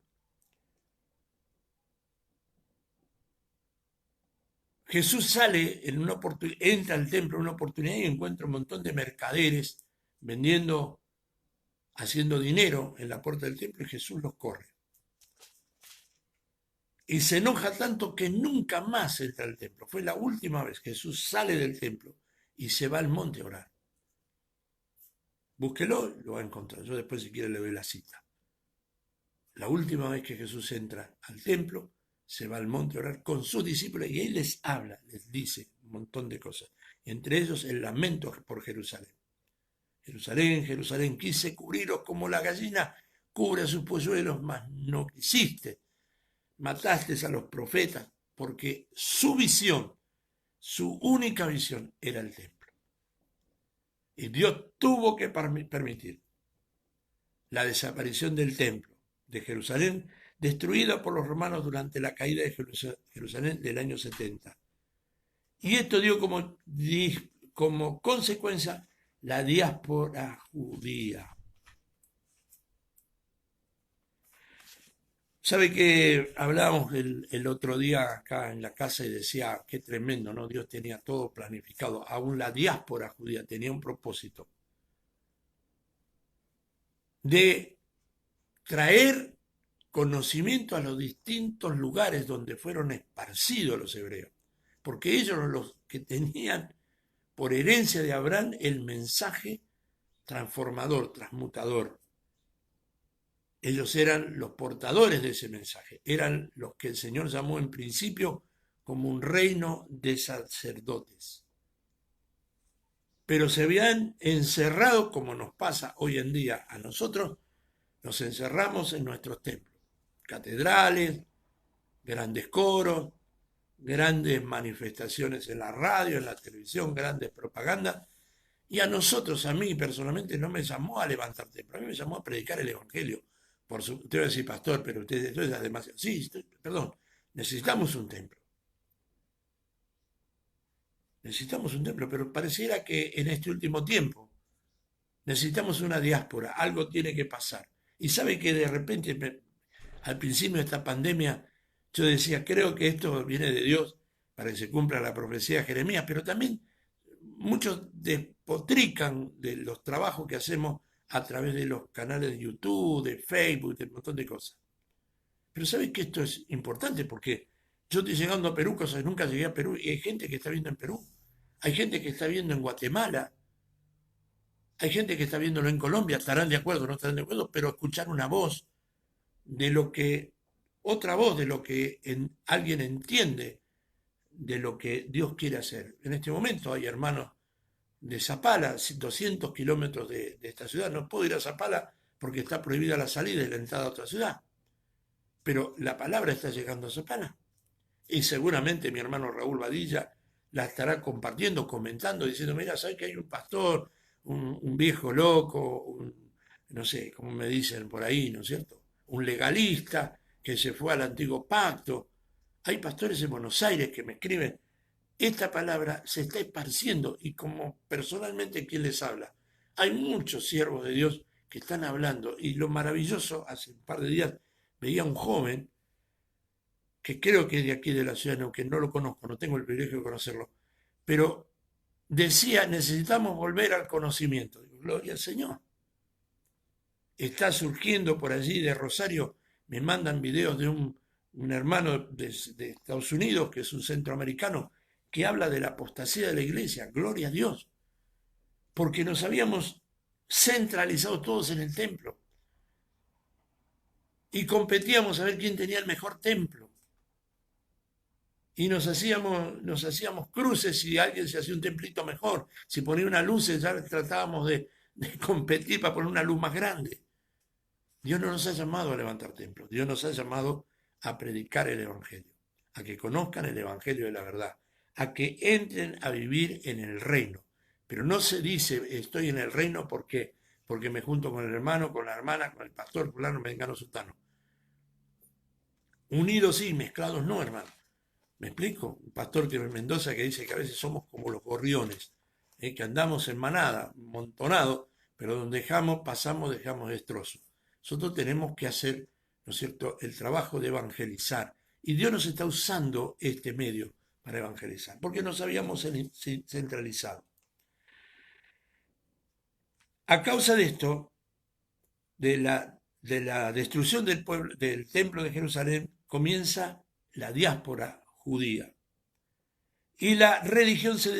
Jesús sale en una oportunidad, entra al templo en una oportunidad y encuentra un montón de mercaderes vendiendo, haciendo dinero en la puerta del templo y Jesús los corre. Y se enoja tanto que nunca más entra al templo. Fue la última vez que Jesús sale del templo y se va al monte a orar. Búsquelo, lo va a encontrar. Yo después si quiere le doy la cita. La última vez que Jesús entra al templo, se va al monte a orar con sus discípulos y él les habla, les dice un montón de cosas. Entre ellos el lamento por Jerusalén. Jerusalén, Jerusalén, quise cubriros como la gallina cubre a sus polluelos, mas no quisiste. Mataste a los profetas porque su visión, su única visión era el templo. Y Dios tuvo que permitir la desaparición del templo de Jerusalén, destruida por los romanos durante la caída de Jerusalén del año 70. Y esto dio como consecuencia la diáspora judía. ¿Sabe que hablábamos el otro día acá en la casa y decía, qué tremendo, ¿no? Dios tenía todo planificado, aún la diáspora judía tenía un propósito de traer conocimiento a los distintos lugares donde fueron esparcidos los hebreos, porque ellos eran los que tenían por herencia de Abraham el mensaje transformador, transmutador. Ellos eran los portadores de ese mensaje, eran los que el Señor llamó en principio como un reino de sacerdotes. Pero se habían encerrado, como nos pasa hoy en día a nosotros, nos encerramos en nuestros templos, catedrales, grandes coros, grandes manifestaciones en la radio, en la televisión, grandes propagandas. Y a nosotros, a mí personalmente, no me llamó a levantar templo, a mí me llamó a predicar el Evangelio. Usted va a decir, pastor, pero usted es demasiado. Sí, perdón, necesitamos un templo. Necesitamos un templo, pero pareciera que en este último tiempo necesitamos una diáspora, algo tiene que pasar. Y sabe que de repente, al principio de esta pandemia, yo decía, creo que esto viene de Dios para que se cumpla la profecía de Jeremías, pero también muchos despotrican de los trabajos que hacemos a través de los canales de YouTube, de Facebook, de un montón de cosas. Pero ¿sabes que esto es importante? Porque yo estoy llegando a Perú, cosas que nunca llegué a Perú, y hay gente que está viendo en Perú, hay gente que está viendo en Guatemala, hay gente que está viéndolo en Colombia, estarán de acuerdo, no estarán de acuerdo, pero escuchar una voz de lo que, otra voz de lo que alguien entiende de lo que Dios quiere hacer. En este momento hay hermanos de Zapala, 200 kilómetros de esta ciudad. No puedo ir a Zapala porque está prohibida la salida y la entrada a otra ciudad. Pero la palabra está llegando a Zapala. Y seguramente mi hermano Raúl Badilla la estará compartiendo, comentando, diciendo, mira, ¿sabes que hay un pastor, un viejo loco, no sé, como me dicen por ahí, ¿no es cierto? Un legalista que se fue al antiguo pacto. Hay pastores en Buenos Aires que me escriben, esta palabra se está esparciendo y como personalmente quien les habla, hay muchos siervos de Dios que están hablando y lo maravilloso, hace un par de días veía a un joven que creo que es de aquí de la ciudad, aunque no lo conozco, no tengo el privilegio de conocerlo, pero decía, necesitamos volver al conocimiento. Digo, gloria al Señor. Está surgiendo por allí de Rosario me mandan videos de un hermano de Estados Unidos, que es un centroamericano, que habla de la apostasía de la iglesia, gloria a Dios, porque nos habíamos centralizado todos en el templo y competíamos a ver quién tenía el mejor templo. Y nos hacíamos cruces si alguien se hacía un templito mejor. Si ponía una luz, ya tratábamos de competir para poner una luz más grande. Dios no nos ha llamado a levantar templos. Dios nos ha llamado a predicar el Evangelio, a que conozcan el Evangelio de la verdad, a que entren a vivir en el reino. Pero no se dice estoy en el reino porque me junto con el hermano, con la hermana, con el pastor, fulano, mengano, sultano. Unidos sí, mezclados no, hermano. ¿Me explico? Un pastor que en Mendoza que dice que a veces somos como los gorriones, que andamos en manada, montonados, pero donde pasamos, dejamos destrozos. Nosotros tenemos que hacer, ¿no es cierto?, el trabajo de evangelizar. Y Dios nos está usando este medio para evangelizar, porque nos habíamos centralizado. A causa de esto, de la destrucción del pueblo, del templo de Jerusalén, comienza la diáspora judía. Y la religión se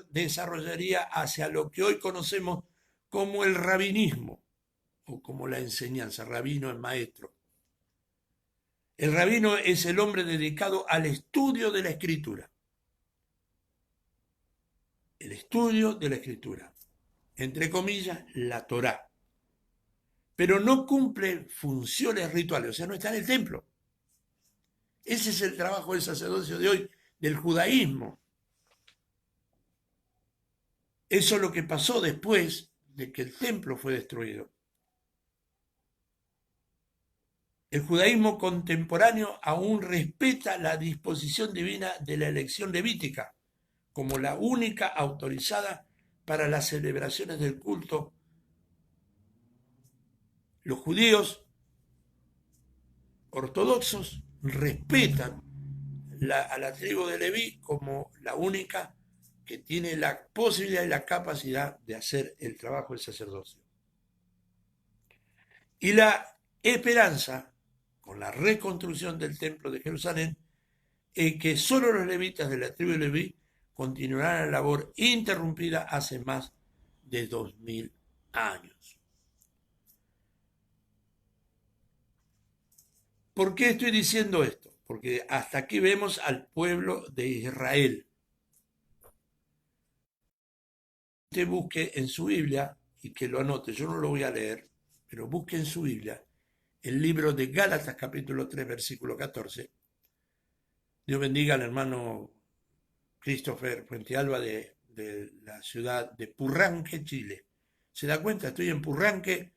desarrollaría hacia lo que hoy conocemos como el rabinismo, o como la enseñanza. Rabino es maestro. El rabino es el hombre dedicado al estudio de la escritura. El estudio de la escritura. Entre comillas, la Torá. Pero no cumple funciones rituales, o sea, no está en el templo. Ese es el trabajo del sacerdocio de hoy, del judaísmo. Eso es lo que pasó después de que el templo fue destruido. El judaísmo contemporáneo aún respeta la disposición divina de la elección levítica como la única autorizada para las celebraciones del culto. Los judíos ortodoxos respetan a la tribu de Leví como la única que tiene la posibilidad y la capacidad de hacer el trabajo del sacerdocio. Y la esperanza, con la reconstrucción del templo de Jerusalén, es que solo los levitas de la tribu de Leví continuarán la labor interrumpida hace más de 2000 años. ¿Por qué estoy diciendo esto? Porque hasta aquí vemos al pueblo de Israel. Usted busque en su Biblia, y que lo anote, yo no lo voy a leer, pero busque en su Biblia el libro de Gálatas capítulo 3 versículo 14. Dios bendiga al hermano Christopher Fuentealba de la ciudad de Purranque, Chile. ¿Se da cuenta? Estoy en Purranque,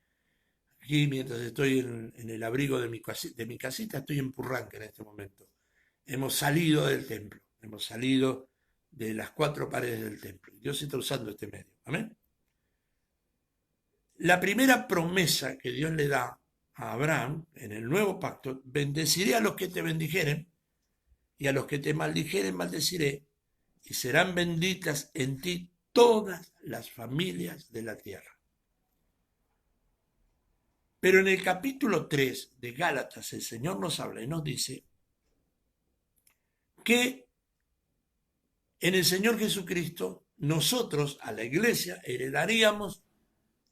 aquí mientras estoy en el abrigo de mi casita, estoy en Purranque en este momento. Hemos salido del templo, hemos salido de las 4 paredes del templo. Dios está usando este medio. Amén. La primera promesa que Dios le da a Abraham en el nuevo pacto: bendeciré a los que te bendijeren y a los que te maldijeren maldeciré, y serán benditas en ti todas las familias de la tierra. Pero en el capítulo 3 de Gálatas el Señor nos habla y nos dice que en el Señor Jesucristo nosotros a la iglesia heredaríamos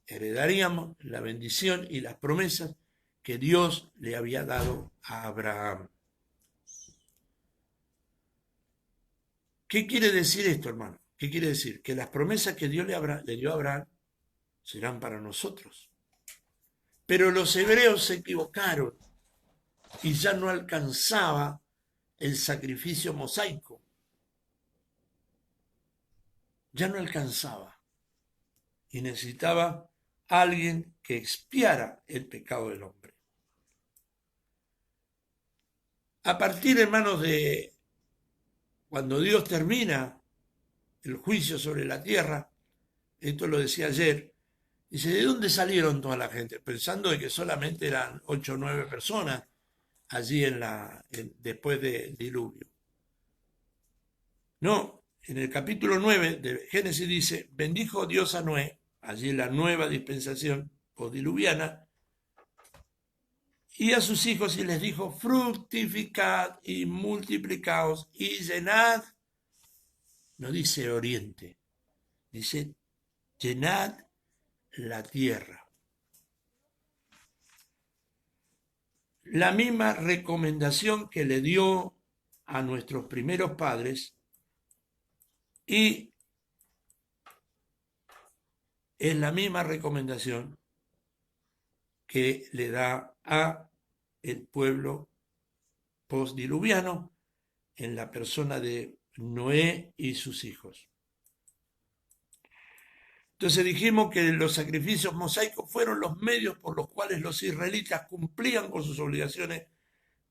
la bendición y las promesas que Dios le había dado a Abraham. ¿Qué quiere decir esto, hermano? ¿Qué quiere decir? Que las promesas que Dios le dio a Abraham serán para nosotros. Pero los hebreos se equivocaron y ya no alcanzaba el sacrificio mosaico. Ya no alcanzaba. Y necesitaba alguien que expiara el pecado del hombre. A partir, hermanos, de cuando Dios termina el juicio sobre la tierra, esto lo decía ayer, dice, ¿de dónde salieron toda la gente? Pensando de que solamente eran 8 o 9 personas allí después del diluvio. No, en el capítulo 9 de Génesis dice, bendijo Dios a Noé, allí en la nueva dispensación postdiluviana, y a sus hijos y les dijo, fructificad y multiplicaos y llenad, no dice oriente, dice llenad la tierra. La misma recomendación que le dio a nuestros primeros padres y es la misma recomendación que le da a el pueblo postdiluviano en la persona de Noé y sus hijos. Entonces dijimos que los sacrificios mosaicos fueron los medios por los cuales los israelitas cumplían con sus obligaciones,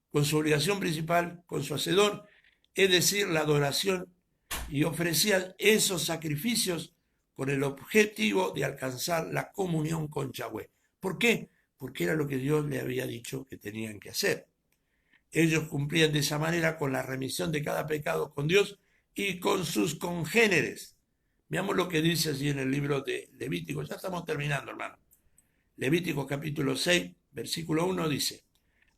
con su obligación principal, con su hacedor, es decir, la adoración, y ofrecían esos sacrificios con el objetivo de alcanzar la comunión con Yahweh. ¿Por qué? Porque era lo que Dios le había dicho que tenían que hacer. Ellos cumplían de esa manera con la remisión de cada pecado con Dios y con sus congéneres. Veamos lo que dice allí en el libro de Levítico. Ya estamos terminando, hermano. Levítico capítulo 6, versículo 1 dice,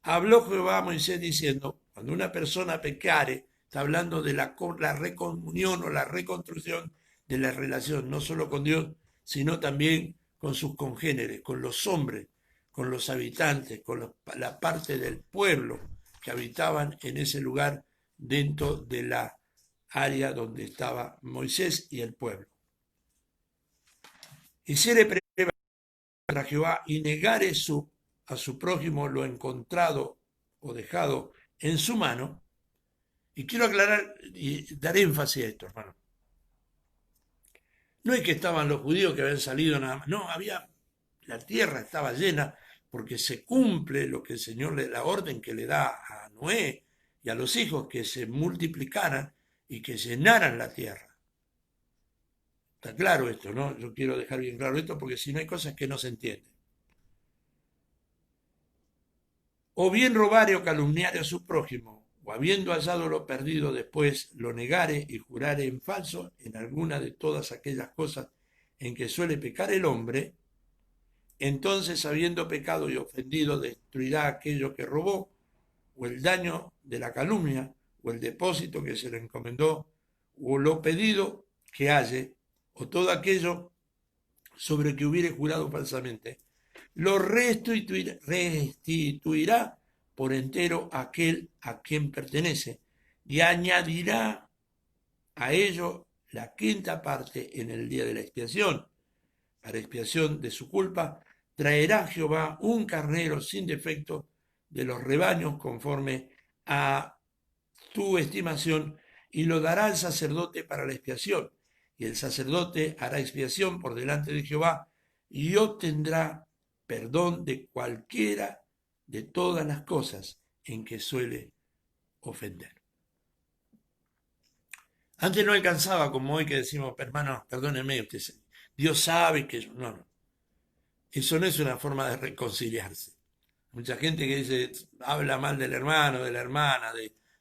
habló Jehová a Moisés diciendo, cuando una persona pecare, está hablando de la recomunión o la reconstrucción de la relación, no solo con Dios, sino también con sus congéneres, con los hombres, con los habitantes, con la parte del pueblo que habitaban en ese lugar dentro de la área donde estaba Moisés y el pueblo. Hiciere prueba contra Jehová y negare a su prójimo lo encontrado o dejado en su mano. Y quiero aclarar y dar énfasis a esto, hermano. No es que estaban los judíos que habían salido nada más, no, la tierra estaba llena porque se cumple lo que el Señor la orden que le da a Noé y a los hijos, que se multiplicaran y que llenaran la tierra. Está claro esto, ¿no? Yo quiero dejar bien claro esto porque si no hay cosas que no se entienden. O bien robare o calumniare a su prójimo, o habiendo hallado lo perdido después lo negare y jurare en falso en alguna de todas aquellas cosas en que suele pecar el hombre, entonces habiendo pecado y ofendido destruirá aquello que robó, o el daño de la calumnia, o el depósito que se le encomendó, o lo pedido que halle, o todo aquello sobre que hubiere jurado falsamente, lo restituirá por entero aquel a quien pertenece, y añadirá a ello la quinta parte en el día de la expiación. Para expiación de su culpa, traerá Jehová un carnero sin defecto de los rebaños conforme a tu estimación, y lo dará al sacerdote para la expiación. Y el sacerdote hará expiación por delante de Jehová y obtendrá perdón de cualquiera de todas las cosas en que suele ofender. Antes no alcanzaba, como hoy que decimos, hermano, perdóneme, usted, Dios sabe que yo... No. Eso no es una forma de reconciliarse. Mucha gente que dice, habla mal del hermano, de la hermana,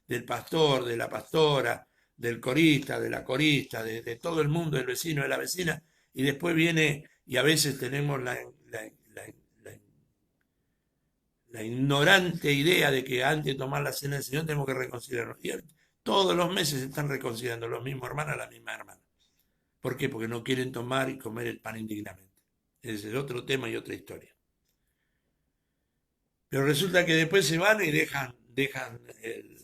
del pastor, de la pastora, del corista, de la corista, de todo el mundo, del vecino, de la vecina, y después viene, y a veces tenemos la ignorante idea de que antes de tomar la cena del Señor tenemos que reconciliarnos. Y todos los meses se están reconciliando los mismos hermanos, la misma hermana. ¿Por qué? Porque no quieren tomar y comer el pan indignamente. Ese es otro tema y otra historia. Pero resulta que después se van y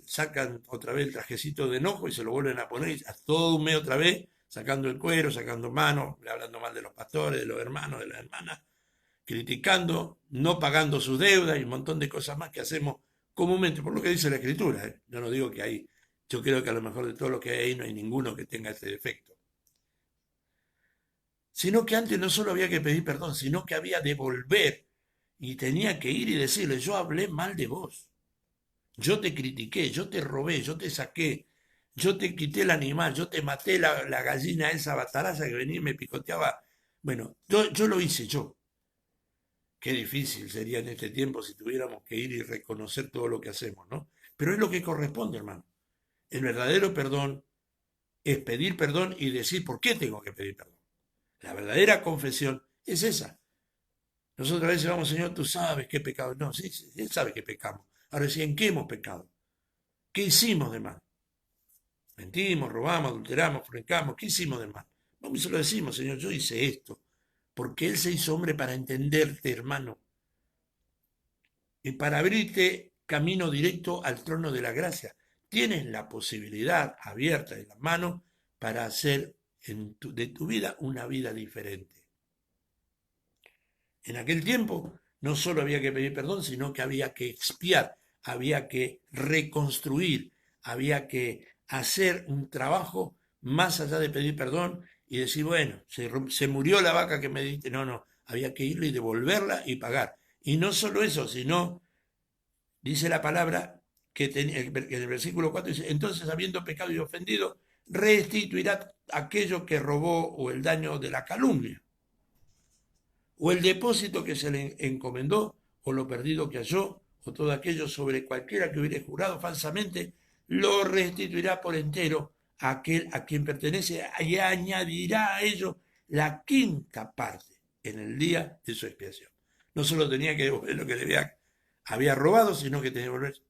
sacan otra vez el trajecito de enojo y se lo vuelven a poner y a todo un mes otra vez, sacando el cuero, sacando manos, hablando mal de los pastores, de los hermanos, de las hermanas, criticando, no pagando sus deudas y un montón de cosas más que hacemos comúnmente, por lo que dice la Escritura. Yo no digo que hay, yo creo que a lo mejor de todo lo que hay ahí no hay ninguno que tenga ese defecto. Sino que antes no solo había que pedir perdón, sino que había de volver y tenía que ir y decirle, yo hablé mal de vos, yo te critiqué, yo te robé, yo te saqué, yo te quité el animal, yo te maté la gallina esa bataraza que venía y me picoteaba. Bueno, yo lo hice yo. Qué difícil sería en este tiempo si tuviéramos que ir y reconocer todo lo que hacemos, ¿no? Pero es lo que corresponde, hermano. El verdadero perdón es pedir perdón y decir por qué tengo que pedir perdón. La verdadera confesión es esa. Nosotros a veces vamos, Señor, tú sabes qué pecado. No, sí, sí, Él sabe que pecamos. Ahora sí, ¿en qué hemos pecado? ¿Qué hicimos de mal? Mentimos, robamos, adulteramos, fornicamos. ¿Qué hicimos de mal? Vamos y se lo decimos, Señor, yo hice esto. Porque Él se hizo hombre para entenderte, hermano, y para abrirte camino directo al trono de la gracia. Tienes la posibilidad abierta en las manos para hacer de tu vida una vida diferente. En aquel tiempo no solo había que pedir perdón, sino que había que expiar, había que reconstruir, había que hacer un trabajo más allá de pedir perdón y decir, bueno, se murió la vaca que me diste. No, no, había que irle y devolverla y pagar. Y no solo eso, sino, dice la palabra, en el versículo 4 dice, entonces habiendo pecado y ofendido, restituirá aquello que robó o el daño de la calumnia o el depósito que se le encomendó, o lo perdido que halló, o todo aquello sobre cualquiera que hubiere jurado falsamente, lo restituirá por entero a aquel a quien pertenece y añadirá a ello la quinta parte en el día de su expiación. No solo tenía que devolver lo que le había robado, sino que tenía que devolver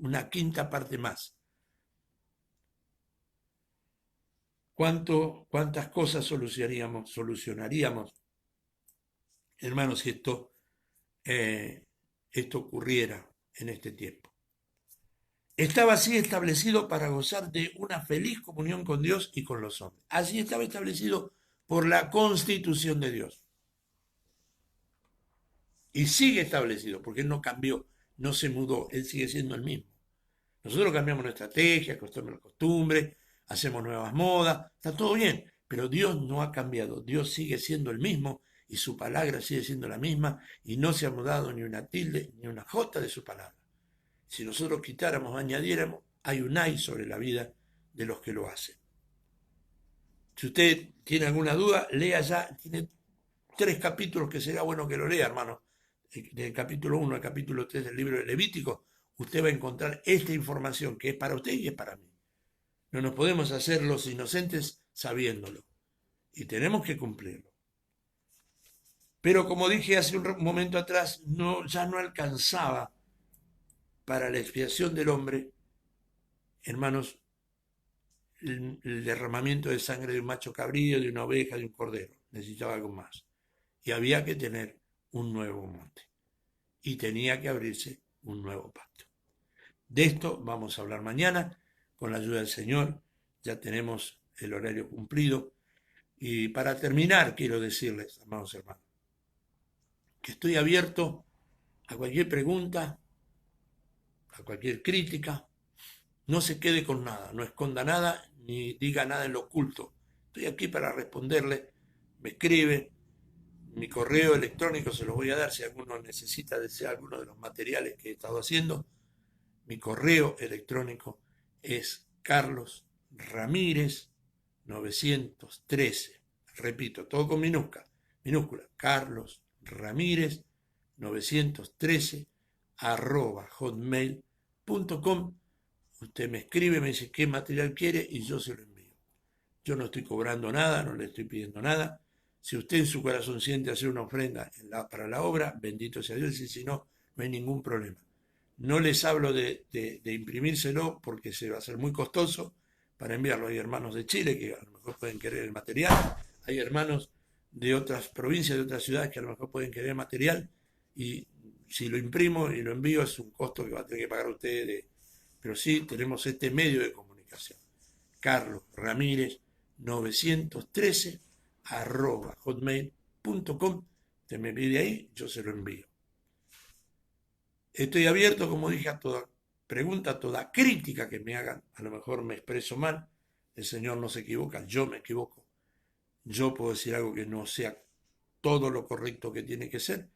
una quinta parte más. ¿Cuántas cosas solucionaríamos, hermanos, si esto ocurriera en este tiempo? Estaba así establecido para gozar de una feliz comunión con Dios y con los hombres. Así estaba establecido por la constitución de Dios. Y sigue establecido, porque Él no cambió, no se mudó, Él sigue siendo el mismo. Nosotros cambiamos nuestra estrategia, costumbre, hacemos nuevas modas, está todo bien, pero Dios no ha cambiado, Dios sigue siendo el mismo y su palabra sigue siendo la misma y no se ha mudado ni una tilde ni una jota de su palabra. Si nosotros quitáramos, añadiéramos, hay un ay sobre la vida de los que lo hacen. Si usted tiene alguna duda, lea ya, tiene 3 capítulos que será bueno que lo lea, hermano. Del capítulo 1 al capítulo 3 del libro de Levítico, usted va a encontrar esta información que es para usted y es para mí. No nos podemos hacer los inocentes sabiéndolo. Y tenemos que cumplirlo. Pero como dije hace un momento atrás, ya no alcanzaba para la expiación del hombre, hermanos, el derramamiento de sangre de un macho cabrío, de una oveja, de un cordero. Necesitaba algo más. Y había que tener un nuevo monte. Y tenía que abrirse un nuevo pacto. De esto vamos a hablar mañana con la ayuda del Señor. Ya tenemos el horario cumplido. Y para terminar, quiero decirles, amados hermanos, que estoy abierto a cualquier pregunta, a cualquier crítica. No se quede con nada, no esconda nada, ni diga nada en lo oculto. Estoy aquí para responderle. Me escribe, mi correo electrónico se los voy a dar si alguno necesita desear alguno de los materiales que he estado haciendo. Mi correo electrónico es Carlos Ramírez 913. Repito, todo con minúscula. Carlos Ramírez 913 @hotmail.com. Usted me escribe, me dice qué material quiere y yo se lo envío. Yo no estoy cobrando nada, no le estoy pidiendo nada. Si usted en su corazón siente hacer una ofrenda para la obra, bendito sea Dios, y si no, no hay ningún problema. No les hablo de imprimírselo porque se va a hacer muy costoso para enviarlo. Hay hermanos de Chile que a lo mejor pueden querer el material, hay hermanos de otras provincias, de otras ciudades que a lo mejor pueden querer material y si lo imprimo y lo envío es un costo que va a tener que pagar usted, pero sí tenemos este medio de comunicación. Carlos Ramírez 913 @hotmail.com. Usted me pide ahí, yo se lo envío. Estoy abierto, como dije, a toda pregunta, a toda crítica que me hagan. A lo mejor me expreso mal, el Señor no se equivoca, yo me equivoco. Yo puedo decir algo que no sea todo lo correcto que tiene que ser,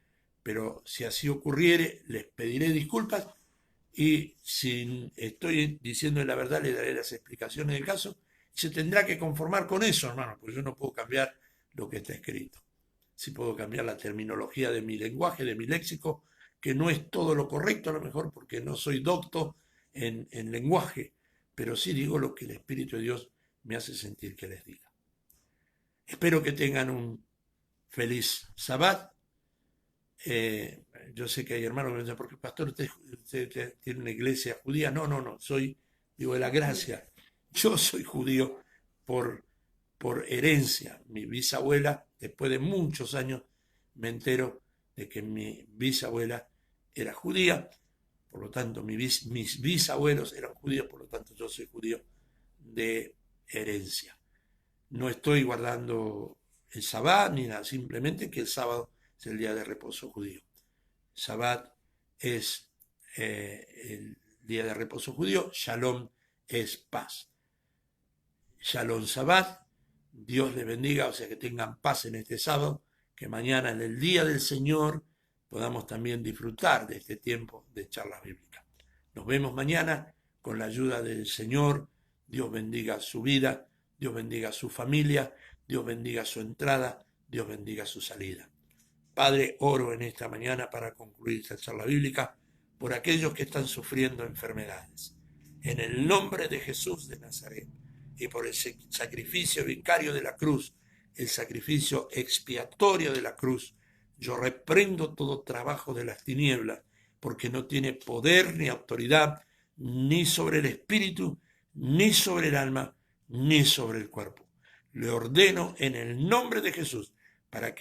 pero si así ocurriere, les pediré disculpas y si estoy diciendo la verdad, le daré las explicaciones del caso. Y se tendrá que conformar con eso, hermano, porque yo no puedo cambiar lo que está escrito. Sí puedo cambiar la terminología de mi lenguaje, de mi léxico, que no es todo lo correcto a lo mejor porque no soy docto en lenguaje, pero sí digo lo que el Espíritu de Dios me hace sentir que les diga. Espero que tengan un feliz Sabbat Eh, yo sé que hay hermanos que me dicen, porque pastor, usted tiene una iglesia judía. No, no, no, soy, digo, de la gracia. Yo soy judío por, por herencia. Mi bisabuela, después de muchos años, me entero de que mi bisabuela era judía, por lo tanto mis bisabuelos eran judíos, por lo tanto yo soy judío de herencia. No estoy guardando el sabbat ni nada, simplemente que el sábado es el día de reposo judío. Sabbat es el día de reposo judío, Shalom es paz. Shalom Sabbat, Dios les bendiga, o sea que tengan paz en este sábado, que mañana en el día del Señor podamos también disfrutar de este tiempo de charlas bíblicas. Nos vemos mañana con la ayuda del Señor. Dios bendiga su vida, Dios bendiga su familia, Dios bendiga su entrada, Dios bendiga su salida. Padre, oro en esta mañana para concluir esta charla bíblica por aquellos que están sufriendo enfermedades. En el nombre de Jesús de Nazaret y por el sacrificio vicario de la cruz, el sacrificio expiatorio de la cruz, yo reprendo todo trabajo de las tinieblas, porque no tiene poder ni autoridad ni sobre el espíritu, ni sobre el alma, ni sobre el cuerpo. Le ordeno en el nombre de Jesús para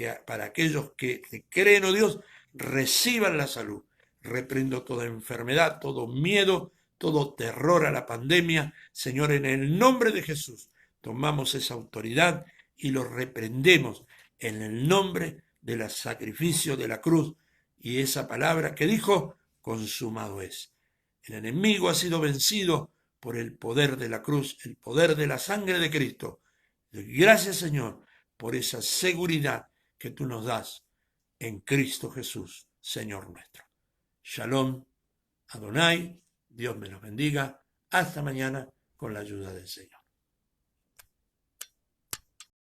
aquellos que creen, oh Dios, reciban la salud. Reprendo toda enfermedad, todo miedo, todo terror a la pandemia. Señor, en el nombre de Jesús, tomamos esa autoridad y lo reprendemos en el nombre del sacrificio de la cruz y esa palabra que dijo, consumado es. El enemigo ha sido vencido por el poder de la cruz, el poder de la sangre de Cristo. Gracias, Señor, por esa seguridad que tú nos das en Cristo Jesús, Señor nuestro. Shalom, Adonai, Dios me los bendiga. Hasta mañana con la ayuda del Señor.